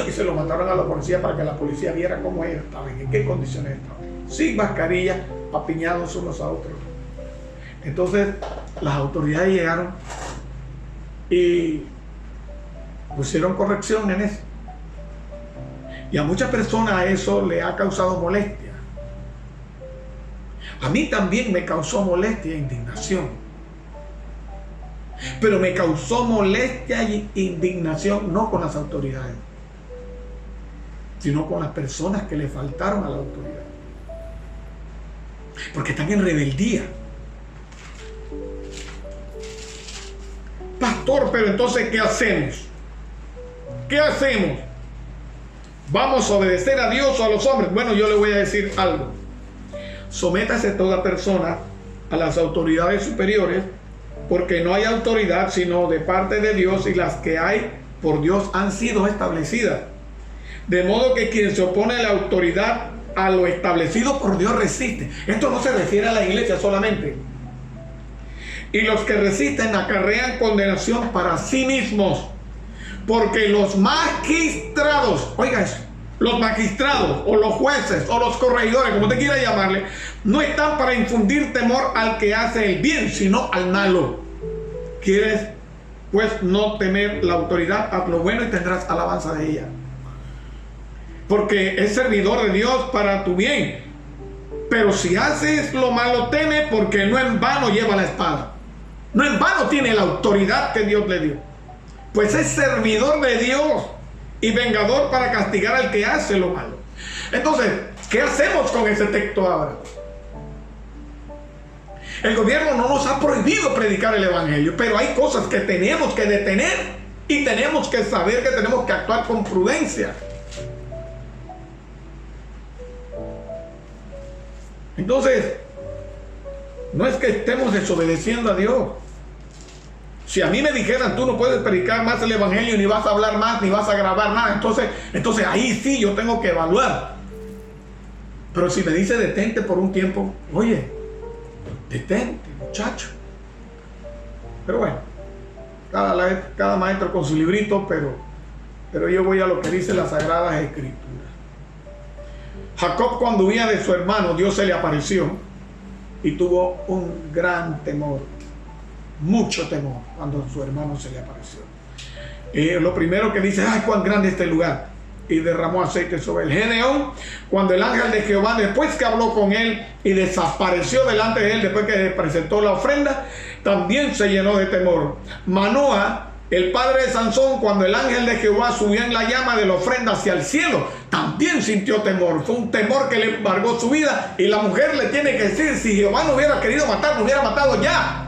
y se lo mandaron a la policía para que la policía viera cómo ellos estaban, en qué condiciones estaban. Sin mascarilla, apiñados unos a otros. Entonces las autoridades llegaron y pusieron corrección en eso. Y a muchas personas eso le ha causado molestia. A mí también me causó molestia e indignación. Pero me causó molestia e indignación no con las autoridades, sino con las personas que le faltaron a la autoridad. Porque están en rebeldía. Pastor, pero entonces, ¿qué hacemos? ¿Qué hacemos? ¿Vamos a obedecer a Dios o a los hombres? Bueno, yo le voy a decir algo. Sométase toda persona a las autoridades superiores, porque no hay autoridad sino de parte de Dios, y las que hay por Dios han sido establecidas. De modo que quien se opone a la autoridad, a lo establecido por Dios, resiste. Esto no se refiere a la iglesia solamente. Y los que resisten acarrean condenación para sí mismos, porque los magistrados, oiga eso, los magistrados o los jueces o los corregidores, como usted quiera llamarle, no están para infundir temor al que hace el bien, sino al malo. ¿Quieres pues no temer la autoridad? Haz lo bueno y tendrás alabanza de ella, porque es servidor de Dios para tu bien. Pero si haces lo malo, teme, porque no en vano lleva la espada. No en vano tiene la autoridad que Dios le dio, pues es servidor de Dios y vengador para castigar al que hace lo malo. Entonces, ¿qué hacemos con ese texto ahora? El gobierno no nos ha prohibido predicar el evangelio, pero hay cosas que tenemos que detener y tenemos que saber que tenemos que actuar con prudencia. Entonces, no es que estemos desobedeciendo a Dios. Si a mí me dijeran, tú no puedes predicar más el evangelio, ni vas a hablar más, ni vas a grabar nada, entonces ahí sí yo tengo que evaluar. Pero si me dice detente por un tiempo, oye, detente, muchacho. Pero bueno, cada maestro con su librito, pero yo voy a lo que dice las Sagradas Escrituras. Jacob, cuando huía de su hermano, Dios se le apareció y tuvo un gran temor, mucho temor, cuando su hermano se le apareció. Lo primero que dice, ¡ay, cuán grande este lugar! Y derramó aceite sobre él. Gedeón, cuando el ángel de Jehová, después que habló con él y desapareció delante de él, después que presentó la ofrenda, también se llenó de temor. Manoah, el padre de Sansón, cuando el ángel de Jehová subió en la llama de la ofrenda hacia el cielo, también sintió temor. Fue un temor que le embargó su vida, y la mujer le tiene que decir, si Jehová no hubiera querido matar, lo hubiera matado ya.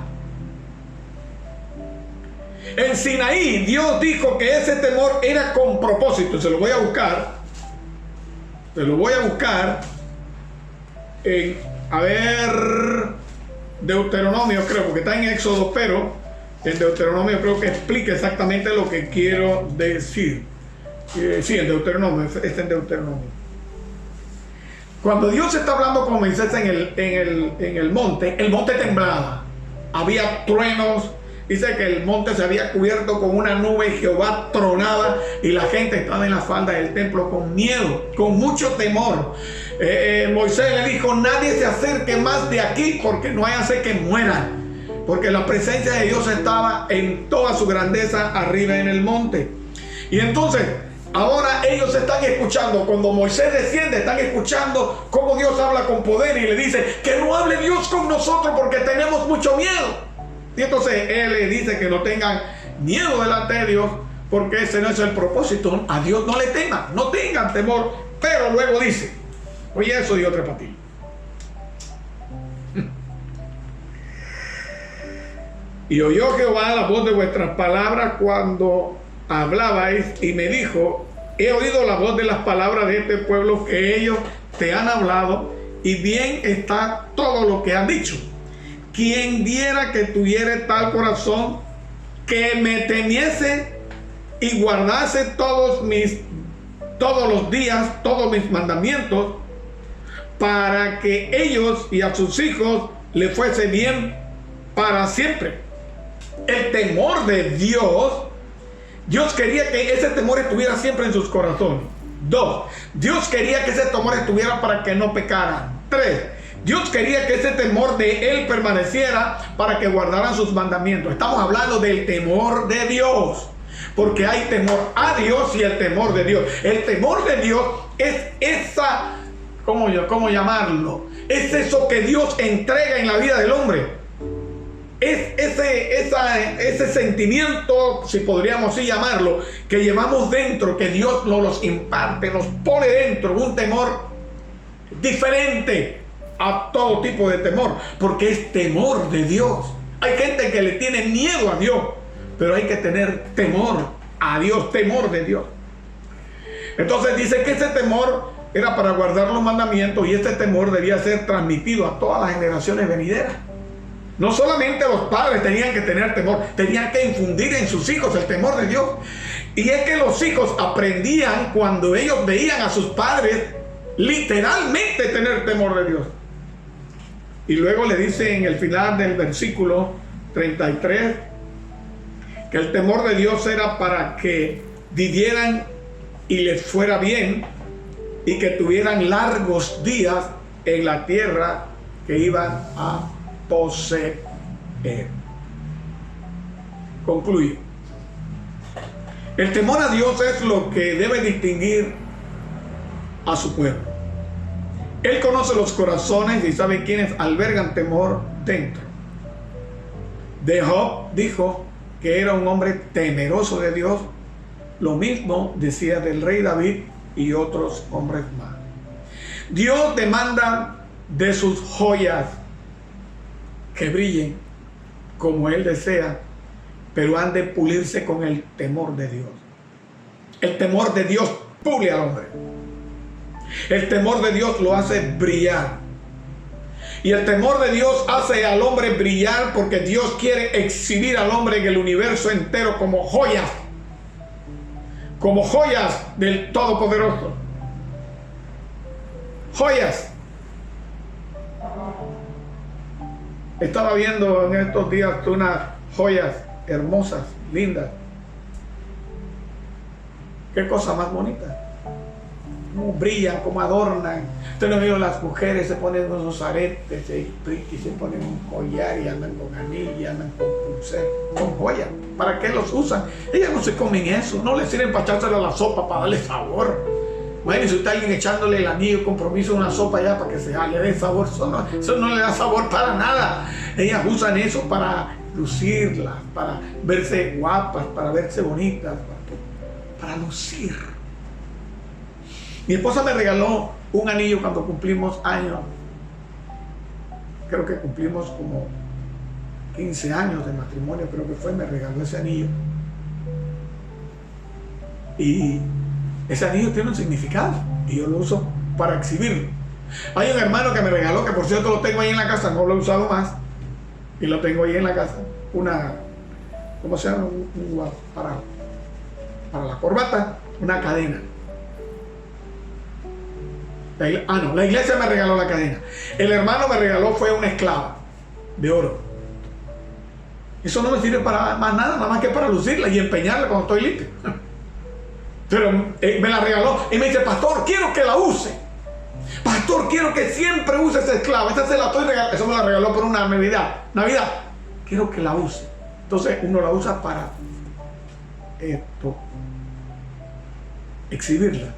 En Sinaí, Dios dijo que ese temor era con propósito. Se lo voy a buscar. En, Deuteronomio, creo, porque está en Éxodo, pero en Deuteronomio creo que explica exactamente lo que quiero decir. Sí, en Deuteronomio, está en Deuteronomio. Cuando Dios está hablando con Moisés en el monte temblaba. Había truenos. Dice que el monte se había cubierto con una nube, Jehová tronaba y la gente estaba en la falda del templo con miedo, con mucho temor. Moisés le dijo, nadie se acerque más de aquí porque no haya que mueran. Porque la presencia de Dios estaba en toda su grandeza arriba en el monte. Y entonces, ahora ellos están escuchando, cuando Moisés desciende, están escuchando cómo Dios habla con poder y le dice, que no hable Dios con nosotros porque tenemos mucho miedo. Y entonces él le dice que no tengan miedo delante de Dios, porque ese no es el propósito. A Dios no le teman, no tengan temor. Pero luego dice, oye eso de otra patilla. Y oyó Jehová la voz de vuestras palabras cuando hablabais, y me dijo, he oído la voz de las palabras de este pueblo que ellos te han hablado, y bien está todo lo que han dicho. Quien diera que tuviera tal corazón, que me temiese y guardase todos los días, todos mis mandamientos, para que ellos y a sus hijos le fuese bien para siempre. El temor de Dios, Dios quería que ese temor estuviera siempre en sus corazones. 2, Dios quería que ese temor estuviera para que no pecaran. 3, Dios quería que ese temor de Él permaneciera para que guardaran sus mandamientos. Estamos hablando del temor de Dios, porque hay temor a Dios y el temor de Dios. El temor de Dios es esa, ¿cómo llamarlo? Es eso que Dios entrega en la vida del hombre. Es ese sentimiento, si podríamos así llamarlo, que llevamos dentro, que Dios nos los imparte, nos pone dentro, un temor diferente a todo tipo de temor, porque es temor de Dios. Hay gente que le tiene miedo a Dios, pero hay que tener temor a Dios, temor de Dios. Entonces dice que ese temor era para guardar los mandamientos, y este temor debía ser transmitido a todas las generaciones venideras. No solamente los padres tenían que tener temor, tenían que infundir en sus hijos el temor de Dios. Y es que los hijos aprendían cuando ellos veían a sus padres literalmente tener temor de Dios. Y luego le dice en el final del versículo 33 que el temor de Dios era para que vivieran y les fuera bien, y que tuvieran largos días en la tierra que iban a poseer. Concluye. El temor a Dios es lo que debe distinguir a su pueblo. Él conoce los corazones y sabe quiénes albergan temor dentro. De Job dijo que era un hombre temeroso de Dios. Lo mismo decía del rey David y otros hombres más. Dios demanda de sus joyas que brillen como Él desea, pero han de pulirse con el temor de Dios. El temor de Dios pule al hombre. El temor de Dios lo hace brillar. Y el temor de Dios hace al hombre brillar, porque Dios quiere exhibir al hombre en el universo entero como joyas del Todopoderoso. Joyas. Estaba viendo en estos días unas joyas hermosas, lindas. Qué cosa más bonita. Cómo brillan, cómo adornan. Usted no vio, las mujeres se ponen unos aretes y se ponen un collar y andan con anillas, andan con pulseras, con joyas. ¿Para qué los usan? Ellas no se comen eso, no les sirven para echárselo a la sopa, para darle sabor. Imagínense usted, alguien echándole el anillo compromiso a una sopa ya para que le dé sabor. Eso no le da sabor para nada. Ellas usan eso para lucirlas, para verse guapas, para verse bonitas, para lucir. Mi esposa me regaló un anillo cuando cumplimos años. Creo que cumplimos como 15 años de matrimonio, creo que fue, me regaló ese anillo. Y ese anillo tiene un significado y yo lo uso para exhibirlo. Hay un hermano que me regaló, que por cierto lo tengo ahí en la casa, no lo he usado más, y lo tengo ahí en la casa, ¿cómo se llama? Un para la corbata, una cadena. La iglesia me regaló la cadena. El hermano me regaló fue una esclava de oro. Eso no me sirve para más nada, nada más que para lucirla y empeñarla cuando estoy limpio. Pero me la regaló y me dice, pastor, quiero que la use. Pastor, quiero que siempre use esa esclava. Esta se la estoy regalando. Eso me la regaló por una Navidad. Quiero que la use. Entonces uno la usa para exhibirla.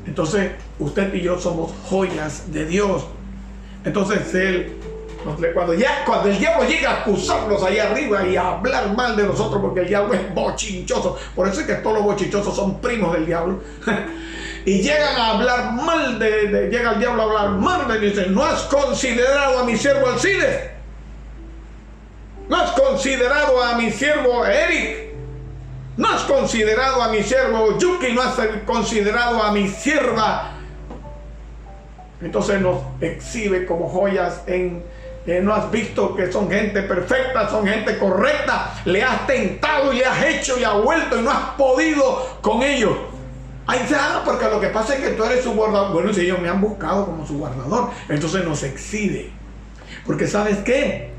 Entonces usted y yo somos joyas de Dios. Entonces cuando el diablo llega a acusarnos ahí arriba y a hablar mal de nosotros, porque el diablo es bochinchoso, por eso es que todos los bochinchosos son primos del diablo. Y llegan a hablar mal llega el diablo a hablar mal de, dice, no has considerado a mi siervo Alcides, no has considerado a mi siervo Eric, no has considerado a mi siervo Yuki, no has considerado a mi sierva. Entonces nos exhibe como joyas no has visto que son gente perfecta, son gente correcta, le has tentado y le has hecho y has vuelto y no has podido con ellos. Ahí dice, porque lo que pasa es que tú eres su guardador. Bueno, si ellos me han buscado como su guardador, entonces nos exhibe. Porque ¿sabes qué?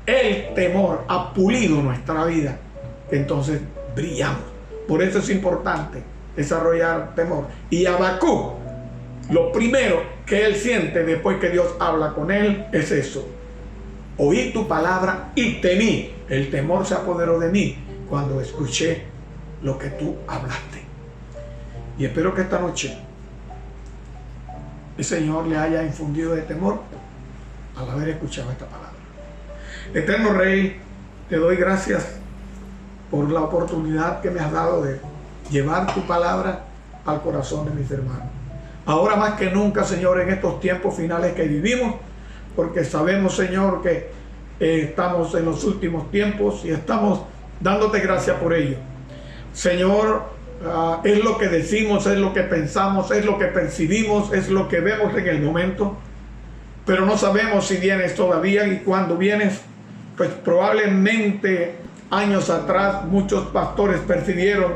El temor ha pulido nuestra vida, entonces brillamos. Por eso es importante desarrollar temor. Y Habacuc, lo primero que él siente después que Dios habla con él es eso: oí tu palabra y temí. El temor se apoderó de mí cuando escuché lo que tú hablaste. Y espero que esta noche el Señor le haya infundido de temor al haber escuchado esta palabra. Eterno Rey, te doy gracias por la oportunidad que me has dado de llevar tu palabra al corazón de mis hermanos. Ahora más que nunca, Señor, en estos tiempos finales que vivimos, porque sabemos, Señor, que estamos en los últimos tiempos y estamos dándote gracias por ello. Señor, es lo que decimos, es lo que pensamos, es lo que percibimos, es lo que vemos en el momento, pero no sabemos si vienes todavía y cuando vienes. Pues probablemente años atrás muchos pastores percibieron,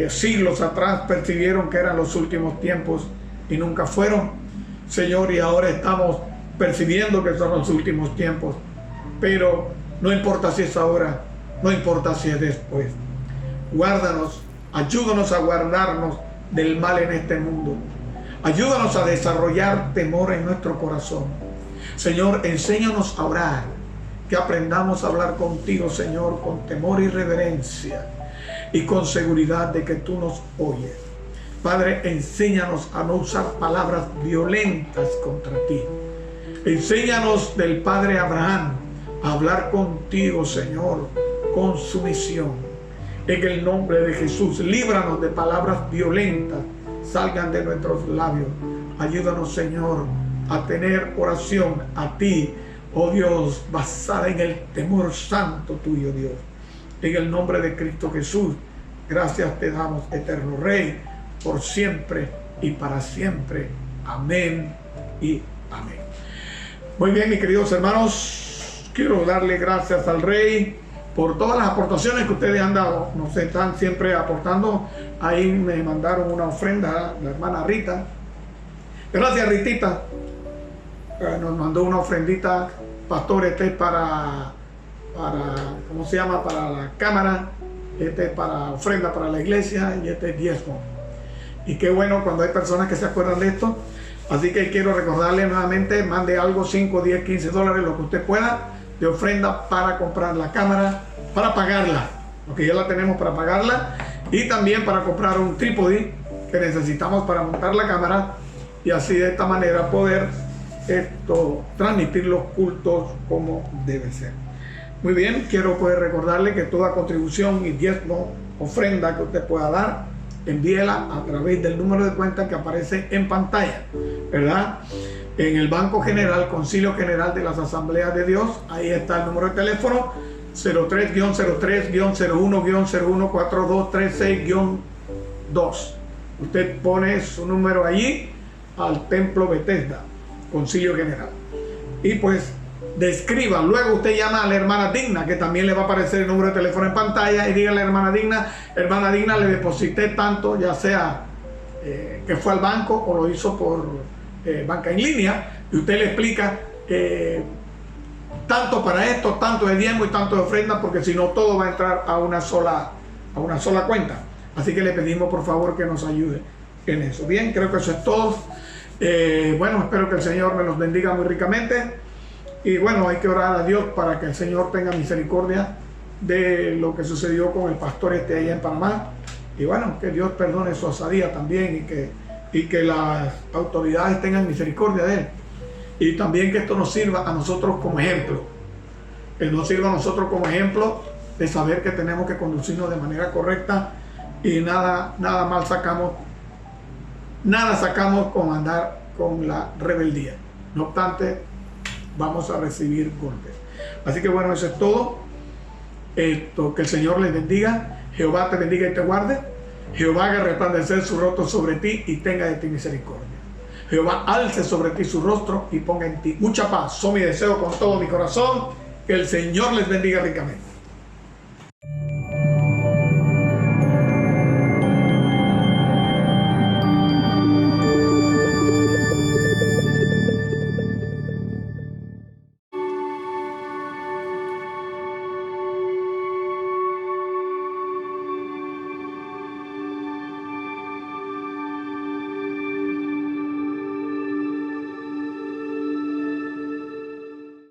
siglos atrás percibieron que eran los últimos tiempos y nunca fueron, Señor, y ahora estamos percibiendo que son los últimos tiempos, pero no importa si es ahora, no importa si es después. Guárdanos, ayúdanos a guardarnos del mal en este mundo. Ayúdanos a desarrollar temor en nuestro corazón. Señor, enséñanos a orar, que aprendamos a hablar contigo, Señor, con temor y reverencia y con seguridad de que tú nos oyes. Padre, enséñanos a no usar palabras violentas contra ti. Enséñanos del Padre Abraham a hablar contigo, Señor, con sumisión. En el nombre de Jesús, líbranos de palabras violentas, salgan de nuestros labios. Ayúdanos, Señor, a tener oración a ti, oh Dios, basada en el temor santo tuyo, Dios. En el nombre de Cristo Jesús, gracias te damos, eterno Rey, por siempre y para siempre. Amén y amén. Muy bien, mis queridos hermanos, quiero darle gracias al Rey por todas las aportaciones que ustedes han dado. Nos están siempre aportando. Ahí me mandaron una ofrenda la hermana Rita. Gracias, Ritita. Nos mandó una ofrendita. Pastor, este es para ¿cómo se llama? Para la cámara. Este es para ofrenda para la iglesia y este es diezmo. Y qué bueno cuando hay personas que se acuerdan de esto. Así que quiero recordarle nuevamente, mande algo, 5, 10, 15 dólares, lo que usted pueda, de ofrenda para comprar la cámara, para pagarla, porque ya la tenemos para pagarla, y también para comprar un trípode que necesitamos para montar la cámara, y así de esta manera poder transmitir los cultos como debe ser. Muy bien, quiero recordarle que toda contribución y diezmo, ofrenda que usted pueda dar, envíela a través del número de cuenta que aparece en pantalla, ¿verdad? En el Banco General, Concilio General de las Asambleas de Dios, ahí está el número de teléfono, 03-03-01-014236-2. Usted pone su número allí al Templo Bethesda, Concilio General. Y pues describa. Luego usted llama a la hermana Digna, que también le va a aparecer el número de teléfono en pantalla, y dígale a la hermana Digna, le deposité tanto, ya sea que fue al banco o lo hizo por banca en línea, y usted le explica tanto para esto, tanto de diezmo y tanto de ofrenda, porque si no todo va a entrar a una sola cuenta. Así que le pedimos por favor que nos ayude en eso. Bien, creo que eso es todo. Bueno, espero que el Señor me los bendiga muy ricamente. Y bueno, hay que orar a Dios para que el Señor tenga misericordia de lo que sucedió con el pastor allá en Panamá. Y bueno, que Dios perdone su osadía también, y que las autoridades tengan misericordia de él. Y también que esto nos sirva a nosotros como ejemplo. Que nos sirva a nosotros como ejemplo de saber que tenemos que conducirnos de manera correcta, y nada mal sacamos. Nada sacamos con andar con la rebeldía. No obstante, vamos a recibir golpes. Así que bueno, eso es todo. Que el Señor les bendiga. Jehová te bendiga y te guarde. Jehová haga resplandecer su rostro sobre ti y tenga de ti misericordia. Jehová alce sobre ti su rostro y ponga en ti mucha paz. Son mi deseo con todo mi corazón. Que el Señor les bendiga ricamente.